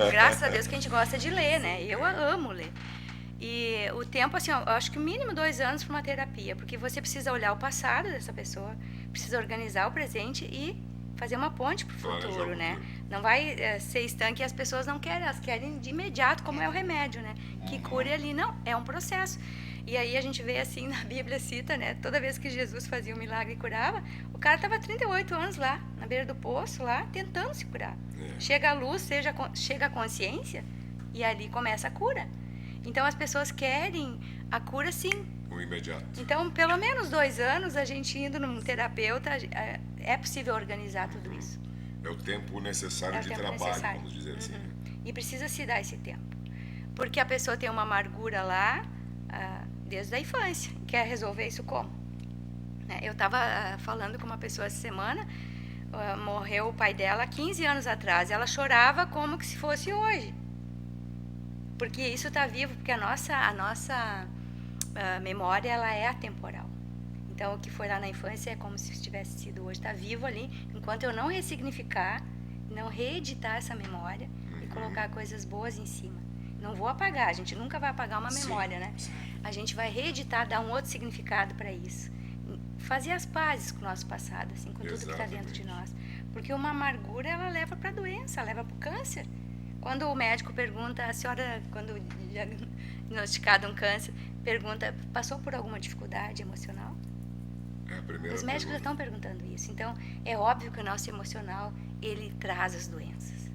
graças a Deus que a gente gosta de ler, né? Eu amo ler. E o tempo, assim, eu acho que mínimo 2 anos para uma terapia, porque você precisa olhar o passado dessa pessoa, precisa organizar o presente e fazer uma ponte para o futuro, né? Não vai ser estanque e as pessoas não querem, elas querem de imediato, como é o remédio, né? Que cure ali. Não, é um processo. E aí a gente vê assim, na Bíblia cita, né? Toda vez que Jesus fazia um milagre e curava, o cara estava 38 anos lá, na beira do poço, lá, tentando se curar. Chega a luz, chega a consciência, e ali começa a cura. Então as pessoas querem a cura, sim.
O imediato.
Então, pelo menos 2 anos, a gente indo num terapeuta, é possível organizar tudo isso.
É o tempo necessário de trabalho, vamos dizer assim.
E precisa se dar esse tempo. Porque a pessoa tem uma amargura lá, desde a infância. Quer resolver isso como? Eu estava falando com uma pessoa essa semana, morreu o pai dela há 15 anos atrás. Ela chorava como que se fosse hoje. Porque isso está vivo, porque a nossa memória, ela é atemporal. Então, o que foi lá na infância é como se tivesse sido hoje. Está vivo ali, enquanto eu não ressignificar, não reeditar essa memória e colocar coisas boas em cima. Não vou apagar, a gente nunca vai apagar uma memória, né? A gente vai reeditar, dar um outro significado para isso. Fazer as pazes com o nosso passado, assim, com tudo que está dentro de nós. Porque uma amargura, ela leva para a doença, leva para o câncer. Quando o médico pergunta, a senhora, quando diagnosticado um câncer, pergunta, passou por alguma dificuldade emocional? Os médicos já estão perguntando isso. Então, é óbvio que o nosso emocional, ele traz as doenças.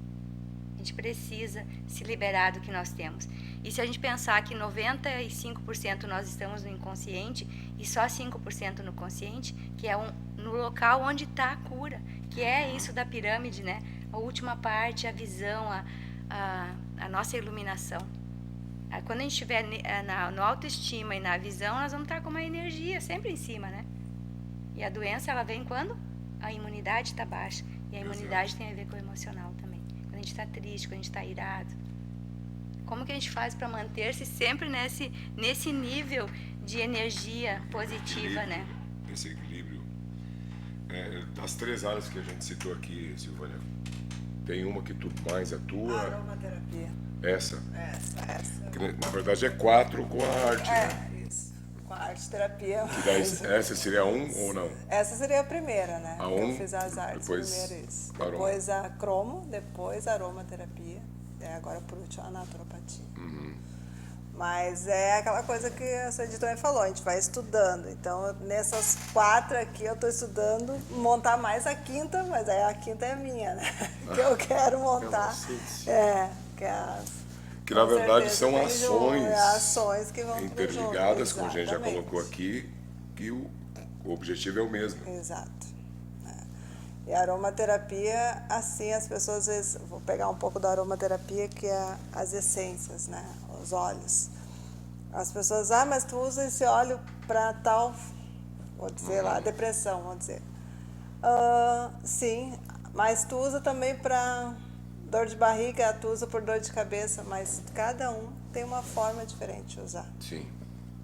A gente precisa se liberar do que nós temos. E se a gente pensar que 95% nós estamos no inconsciente e só 5% no consciente, que é no local onde está a cura, que é isso da pirâmide, né? A última parte, a visão, a nossa iluminação. Quando a gente estiver no autoestima e na visão, nós vamos estar com uma energia sempre em cima, né? E a doença, ela vem quando a imunidade está baixa. E a imunidade tem a ver com o emocional também. Quando a gente está triste, quando a gente está irado. Como que a gente faz para manter-se sempre nesse nível de energia positiva, né?
Esse equilíbrio. Das 3 áreas que a gente citou aqui, Silvânia, tem uma que tu mais atua?
Aromaterapia.
Essa?
Essa.
Que, na verdade é 4 com a arte, né?
Isso. Com a arte-terapia.
Essa seria 1 ou não?
Essa seria a primeira, né?
A
eu fiz as artes
depois
primeiro isso.
aroma.
Depois a cromo, depois a aromaterapia. Agora por último a naturopatia. Mas é aquela coisa que a sua editora falou, a gente vai estudando. Então, nessas 4 aqui, eu estou estudando montar mais a 5ª, mas aí a 5ª é minha, né? Que eu quero montar.
Que na verdade são
ações que vão
interligadas, como a gente já colocou aqui, que o objetivo é o mesmo.
Exato. E a aromaterapia, assim, as pessoas às vezes, vou pegar um pouco da aromaterapia, que é as essências, né? Os óleos. As pessoas, mas tu usa esse óleo para tal, vou dizer lá, depressão, vou dizer. Sim, mas tu usa também para dor de barriga, tu usa por dor de cabeça, mas cada um tem uma forma diferente de usar.
Sim.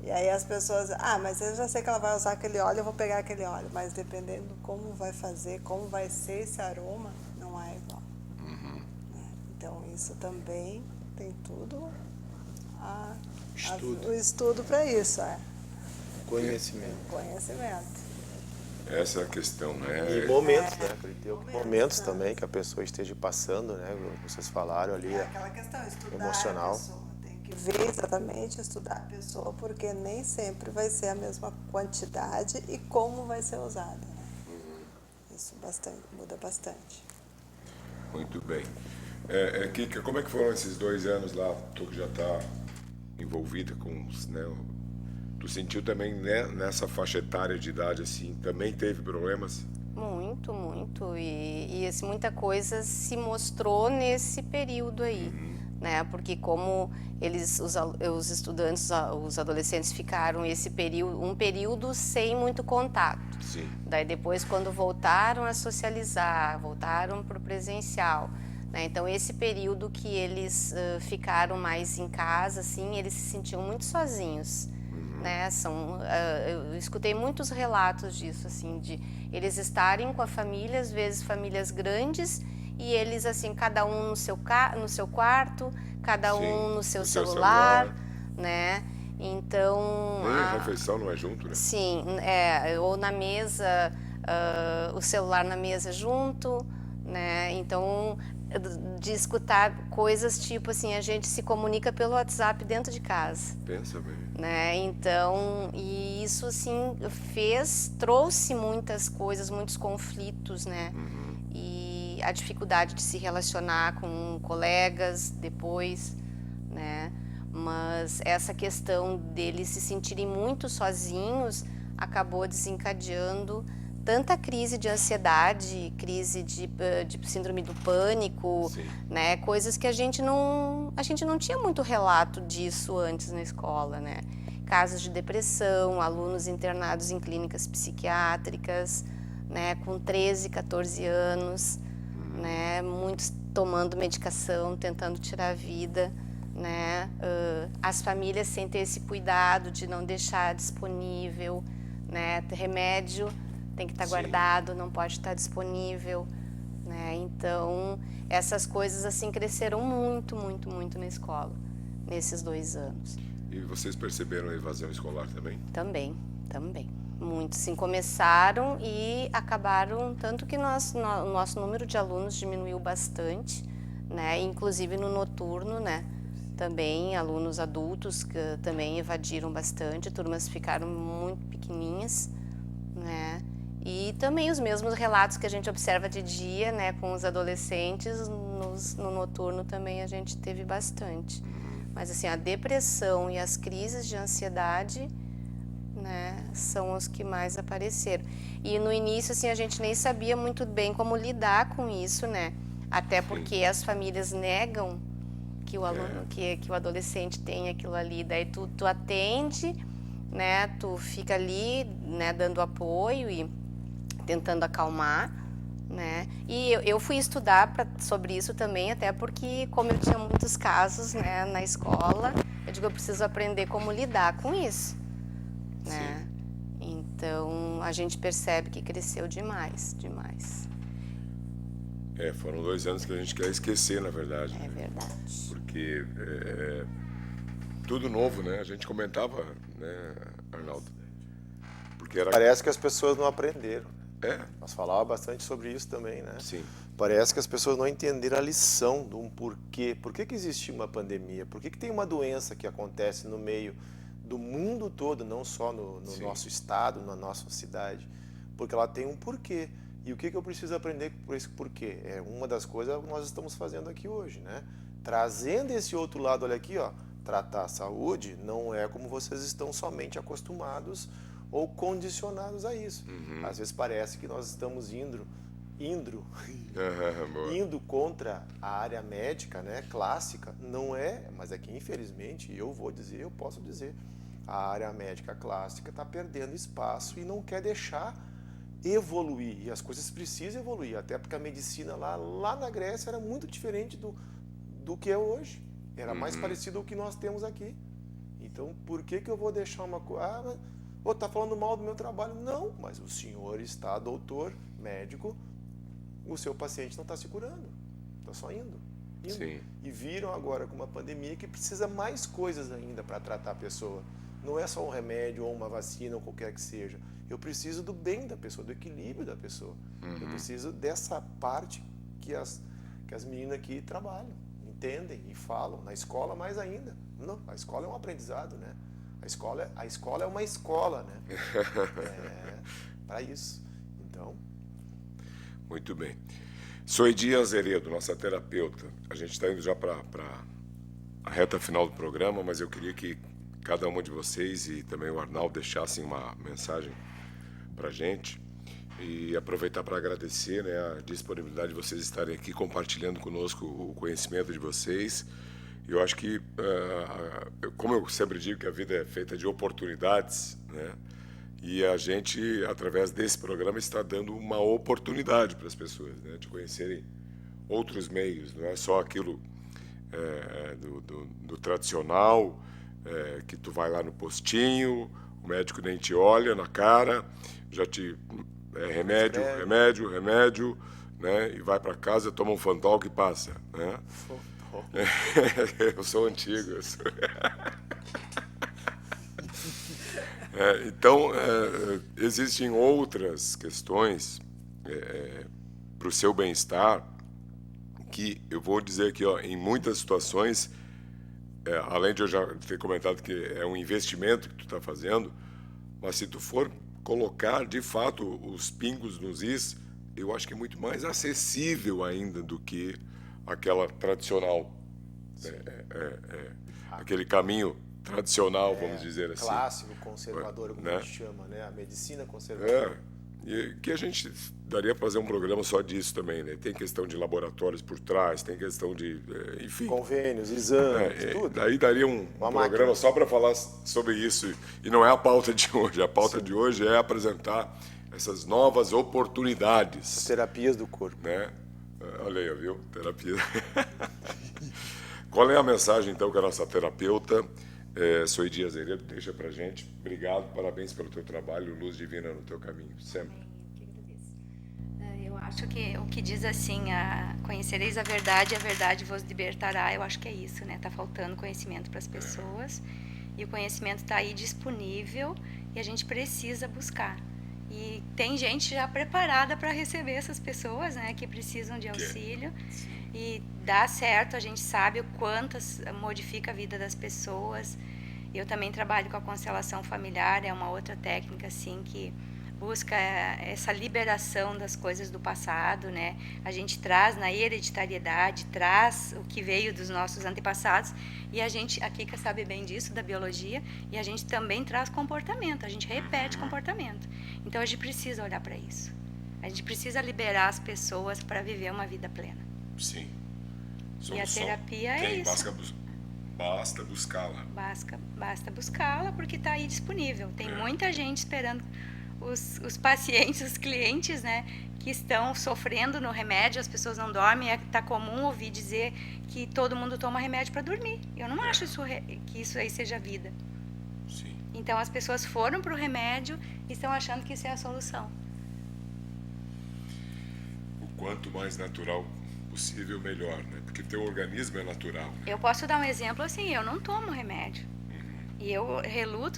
E aí as pessoas, mas eu já sei que ela vai usar aquele óleo, eu vou pegar aquele óleo. Mas dependendo como vai fazer, como vai ser esse aroma, não é igual. Então isso também tem tudo o estudo para isso. Conhecimento.
Essa é a questão, né?
E momentos, né? Momentos também que a pessoa esteja passando, né? Vocês falaram ali.
Aquela questão, estudar
emocional.
a pessoa. Ver exatamente, estudar a pessoa, porque nem sempre vai ser a mesma quantidade e como vai ser usada. Né? Isso muda bastante.
Muito bem. Kika, como é que foram esses 2 anos lá? Tu que já está envolvida com, né? Tu sentiu também, né, nessa faixa etária de idade, assim, também teve problemas?
Muito, muito. E assim, muita coisa se mostrou nesse período aí. Né? Porque como os estudantes, os adolescentes ficaram um período sem muito contato.
Sim.
Daí depois, quando voltaram a socializar, voltaram para o presencial, né? Então esse período que eles ficaram mais em casa, assim, eles se sentiam muito sozinhos. Né? Eu escutei muitos relatos disso, assim, de eles estarem com a família, às vezes famílias grandes, e eles, assim, cada um no seu quarto, cada um no seu celular, né? Então...
A refeição não é junto, né?
Sim, ou na mesa, o celular na mesa junto, né? Então, de escutar coisas tipo assim, a gente se comunica pelo WhatsApp dentro de casa.
Pensa bem.
Né? Então, e isso, assim, trouxe muitas coisas, muitos conflitos, né? E a dificuldade de se relacionar com colegas depois, né? Mas essa questão deles se sentirem muito sozinhos acabou desencadeando tanta crise de ansiedade, crise de síndrome do pânico, né? Coisas que a gente não tinha muito relato disso antes na escola, né? Casos de depressão, alunos internados em clínicas psiquiátricas, né, com 13, 14 anos, né, muitos tomando medicação, tentando tirar a vida, né, as famílias sem ter esse cuidado de não deixar disponível, né, remédio tem que estar guardado, não pode estar disponível, né, então essas coisas assim cresceram muito, muito, muito na escola, nesses 2 anos.
E vocês perceberam a evasão escolar também?
Também. Muitos sim começaram e acabaram, tanto que o nosso número de alunos diminuiu bastante, né? Inclusive no noturno, né? Também alunos adultos que também evadiram bastante, turmas ficaram muito pequenininhas, né? E também os mesmos relatos que a gente observa de dia, né? Com os adolescentes, no noturno também a gente teve bastante. Mas assim, a depressão e as crises de ansiedade, né, são os que mais apareceram. E no início, assim, a gente nem sabia muito bem como lidar com isso, né? Até porque as famílias negam que o aluno, que o adolescente tem aquilo ali. Daí tu atende, né? Tu fica ali, né, dando apoio e tentando acalmar, né? E eu fui estudar sobre isso também, até porque como eu tinha muitos casos, né, na escola, eu digo, eu preciso aprender como lidar com isso, né? Então a gente percebe que cresceu demais.
Foram 2 anos que a gente quer esquecer, na verdade.
É verdade.
Porque tudo novo, né? A gente comentava, né, Arnaldo? Porque
Parece que as pessoas não aprenderam.
Nós
falávamos bastante sobre isso também, né?
Sim.
Parece que as pessoas não entenderam a lição de um porquê. Por que existe uma pandemia? Por que tem uma doença que acontece no meio do mundo todo, não só no nosso estado, na nossa cidade? Porque ela tem um porquê. E o que eu preciso aprender por esse porquê? É uma das coisas que nós estamos fazendo aqui hoje, né? Trazendo esse outro lado, olha aqui, ó, tratar a saúde não é como vocês estão somente acostumados ou condicionados a isso. Às vezes parece que nós estamos indo contra a área médica, né, clássica. Não é, mas é que infelizmente eu posso dizer, a área médica clássica está perdendo espaço e não quer deixar evoluir. E as coisas precisam evoluir, até porque a medicina lá na Grécia era muito diferente do que é hoje. Era mais parecido ao que nós temos aqui. Então, por que eu vou deixar uma coisa... tá falando mal do meu trabalho. Não, mas o senhor está, doutor, médico, o seu paciente não está se curando, está só indo.
Sim.
E viram agora com uma pandemia que precisa mais coisas ainda para tratar a pessoa. Não é só um remédio ou uma vacina ou qualquer que seja. Eu preciso do bem da pessoa, do equilíbrio da pessoa. Eu preciso dessa parte que as meninas aqui trabalham, entendem e falam. Na escola mais ainda. Não, a escola é um aprendizado, né? A escola é uma escola, né? Para isso. Então...
Muito bem. Soedi Azeredo, nossa terapeuta. A gente está indo já para a reta final do programa, mas eu queria que cada uma de vocês e também o Arnaldo deixassem uma mensagem para a gente e aproveitar para agradecer, né, a disponibilidade de vocês estarem aqui compartilhando conosco o conhecimento de vocês. Eu acho que, como eu sempre digo, que a vida é feita de oportunidades, né? E a gente, através desse programa, está dando uma oportunidade para as pessoas, né, de conhecerem outros meios. Não é só aquilo do tradicional, que tu vai lá no postinho, o médico nem te olha na cara, já te... remédio, né? E vai para casa, toma um Fantol que passa, né? Eu sou antigo. Então, existem outras questões para o seu bem-estar que eu vou dizer aqui, ó, em muitas situações, além de eu já ter comentado que é um investimento que tu está fazendo, mas se tu for colocar, de fato, os pingos nos is, eu acho que é muito mais acessível ainda do que aquela tradicional, aquele caminho tradicional, vamos dizer assim.
Clássico, conservador, como a gente chama, né? A medicina conservadora.
E que a gente daria para fazer um programa só disso também, né? Tem questão de laboratórios por trás, tem questão de, enfim...
Convênios, exames, tudo.
Daí daria um programa só para falar sobre isso. E não é a pauta de hoje. A pauta de hoje é apresentar essas novas oportunidades.
As terapias do corpo.
Né? Olha aí, viu? Terapia. Qual é a mensagem, então, que a nossa terapeuta, Soidi Azeredo, deixa pra gente? Obrigado, parabéns pelo teu trabalho, luz divina no teu caminho, sempre.
Eu acho que o que diz assim, conhecereis a verdade vos libertará, eu acho que é isso, né? Tá faltando conhecimento para as pessoas e o conhecimento está aí disponível e a gente precisa buscar. E tem gente já preparada para receber essas pessoas, né, que precisam de auxílio. E dá certo, a gente sabe o quanto modifica a vida das pessoas. Eu também trabalho com a constelação familiar, é uma outra técnica assim que busca essa liberação das coisas do passado, né? A gente traz na hereditariedade, traz o que veio dos nossos antepassados e a gente, a Kika sabe bem disso, da biologia, e a gente também traz comportamento, a gente repete comportamento. Então a gente precisa olhar para isso. A gente precisa liberar as pessoas para viver uma vida plena.
Sim.
E a terapia é isso.
Basta buscá-la.
Basta buscá-la porque está aí disponível. Tem muita gente esperando. Os pacientes, os clientes, né, que estão sofrendo no remédio, as pessoas não dormem, está comum ouvir dizer que todo mundo toma remédio para dormir. Eu não acho que isso aí seja vida.
Sim.
Então as pessoas foram para o remédio e estão achando que isso é a solução.
O quanto mais natural possível, melhor, né? Porque teu organismo é natural. Né?
Eu posso dar um exemplo assim, eu não tomo remédio. E eu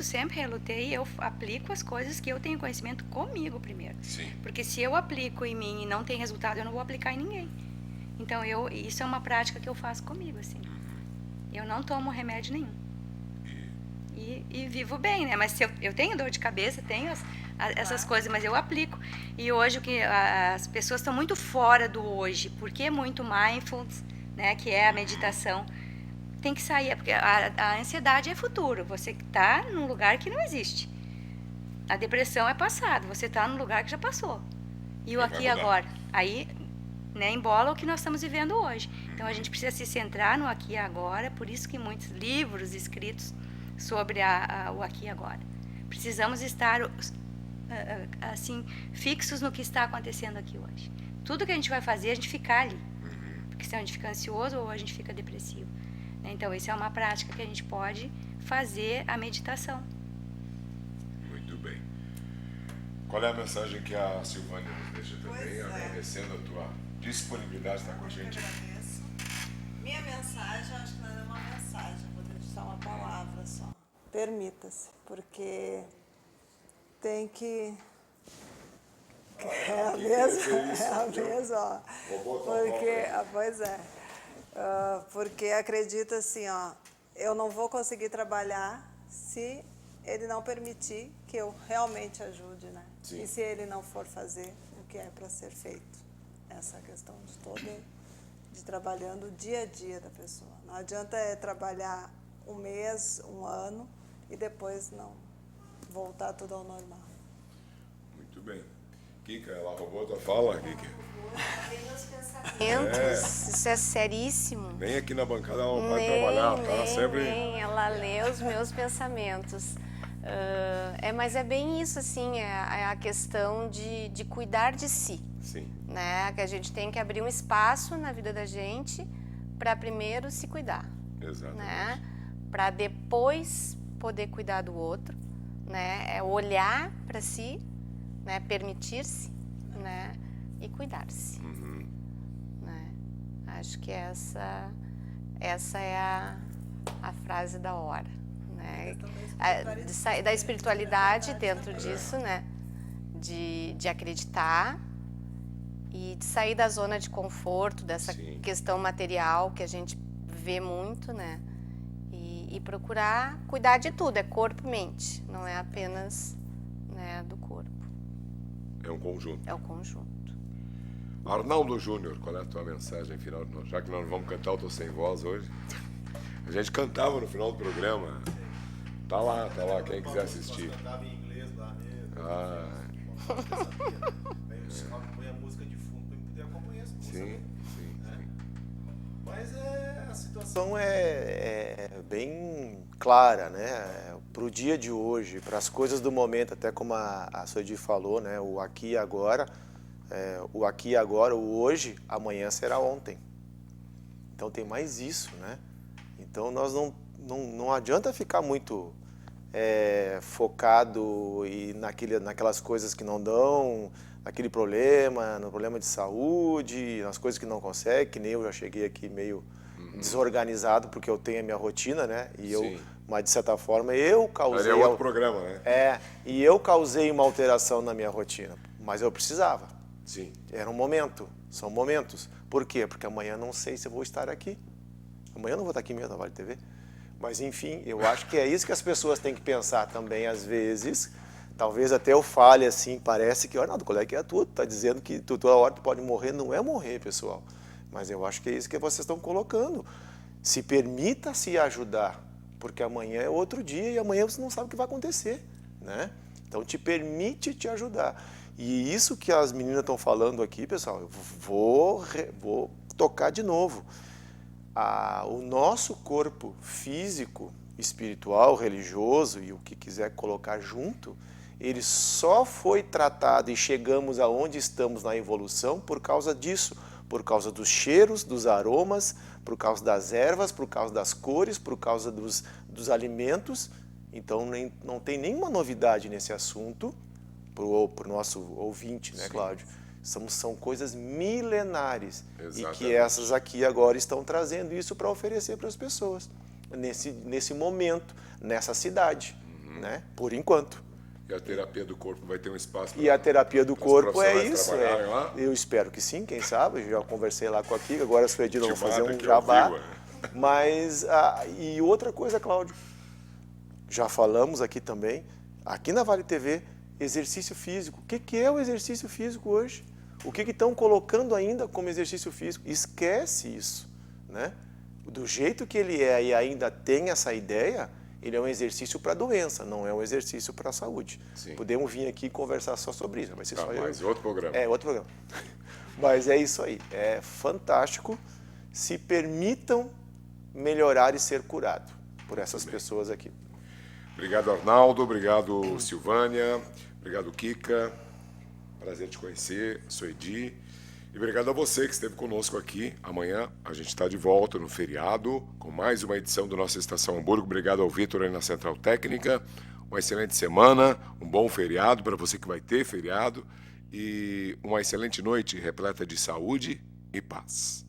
sempre relutei, eu aplico as coisas que eu tenho conhecimento comigo primeiro.
Sim.
Porque se eu aplico em mim e não tem resultado, eu não vou aplicar em ninguém. Então, isso é uma prática que eu faço comigo, assim. Eu não tomo remédio nenhum. E vivo bem, né? Mas se eu tenho dor de cabeça, tenho essas coisas, mas eu aplico. E hoje, as pessoas estão muito fora do hoje, porque muito mindfulness, né, que é a meditação, tem que sair, porque a ansiedade é futuro, você está num lugar que não existe. A depressão é passado, você está num lugar que já passou. E o aqui e agora? Aí, né, embola o que nós estamos vivendo hoje. Então, a gente precisa se centrar no aqui e agora, por isso que muitos livros escritos sobre o aqui e agora. Precisamos estar, assim, fixos no que está acontecendo aqui hoje. Tudo que a gente vai fazer, a gente ficar ali. Porque senão a gente fica ansioso ou a gente fica depressivo. Então, isso é uma prática que a gente pode fazer a meditação.
Muito bem. Qual é a mensagem que a Silvânia nos deixa também, agradecendo a tua disponibilidade de estar com a gente?
Eu agradeço. Minha mensagem, acho que não é uma mensagem, vou deixar uma palavra só. Permita-se, porque tem que... É a mesma, ó. Porque, pois é. Porque acredita assim, ó, eu não vou conseguir trabalhar se ele não permitir que eu realmente ajude, né?
Sim.
E se ele não for fazer o que é para ser feito. Essa questão de trabalhando o dia a dia da pessoa. Não adianta trabalhar um mês, um ano e depois não voltar tudo ao normal.
Muito bem. Kika, ela roubou a tua fala, Kika?
Isso é seríssimo.
Nem aqui na bancada ela não pode trabalhar, tá? Sempre...
Ela lê os meus pensamentos. Mas é bem isso, assim, é a questão de cuidar de si.
Sim.
Né? Que a gente tem que abrir um espaço na vida da gente para primeiro se cuidar.
Exatamente.
Né? Para depois poder cuidar do outro, né? É olhar para si, né? Permitir-se, né? E cuidar-se. Né? Acho que essa é a frase da hora. Né? Da espiritualidade dentro disso, né? De acreditar e de sair da zona de conforto, dessa questão material que a gente vê muito, né? E procurar cuidar de tudo, é corpo e mente, não é apenas, né, do corpo.
É um conjunto.
É o conjunto.
Arnaldo Júnior, qual é a tua mensagem final? Já que nós não vamos cantar o Tô Sem Voz hoje. A gente cantava no final do programa. Tá lá, quem quiser assistir.
Cantava em inglês lá mesmo. Põe a música de fundo para poder acompanhar essa música.
Sim.
Mas a situação é bem clara, né? Para o dia de hoje, para as coisas do momento, até como a Soedi falou, né? O aqui e agora, o hoje, amanhã será ontem. Então tem mais isso, né? Então nós não adianta ficar muito focado naquelas coisas que não dão, naquele problema, no problema de saúde, nas coisas que não consegue, que nem eu já cheguei aqui meio desorganizado, porque eu tenho a minha rotina, né? Mas de certa forma eu causei...
É outro programa, né?
E eu causei uma alteração na minha rotina, mas eu precisava.
Sim.
Era um momento, são momentos. Por quê? Porque amanhã não sei se eu vou estar aqui. Amanhã eu não vou estar aqui mesmo na Vale TV. Mas enfim, eu acho que é isso que as pessoas têm que pensar também, às vezes. Talvez até eu fale assim, parece que, Arnaldo, qual é que é tu? Tu tá dizendo que toda hora tu pode morrer. Não é morrer, pessoal. Mas eu acho que é isso que vocês estão colocando. Se permita se ajudar, porque amanhã é outro dia e amanhã você não sabe o que vai acontecer, né? Então te permite te ajudar. E isso que as meninas estão falando aqui, pessoal, eu vou tocar de novo. O nosso corpo físico, espiritual, religioso e o que quiser colocar junto, ele só foi tratado e chegamos aonde estamos na evolução por causa disso, por causa dos cheiros, dos aromas, por causa das ervas, por causa das cores, por causa dos alimentos. Então não tem nenhuma novidade nesse assunto para o nosso ouvinte, né, Cláudio? São coisas milenares. Exatamente. E que essas aqui agora estão trazendo isso para oferecer para as pessoas, nesse momento, nessa cidade, né? Por enquanto.
E a terapia do corpo vai ter um espaço para...
E a terapia do corpo é isso. Eu espero que sim, quem sabe. Eu já conversei lá com a Kika, agora a Suedina vai fazer um jabá. Mas, e outra coisa, Cláudio, já falamos aqui também, aqui na Vale TV, exercício físico. O que é o exercício físico hoje? O que estão colocando ainda como exercício físico? Esquece isso, né? Do jeito que ele é e ainda tem essa ideia, ele é um exercício para doença, não é um exercício para a saúde. Sim. Podemos vir aqui conversar só sobre isso. Vai ser só
mas outro programa.
Outro programa. Mas é isso aí. É fantástico. Se permitam melhorar e ser curado por essas pessoas aqui.
Obrigado, Arnaldo. Obrigado, Silvânia. Obrigado, Kika. Prazer te conhecer, Soedi. E obrigado a você que esteve conosco aqui. Amanhã a gente está de volta no feriado com mais uma edição do nosso Estação Hamburgo. Obrigado ao Vitor aí na Central Técnica. Uma excelente semana, um bom feriado para você que vai ter feriado e uma excelente noite repleta de saúde e paz.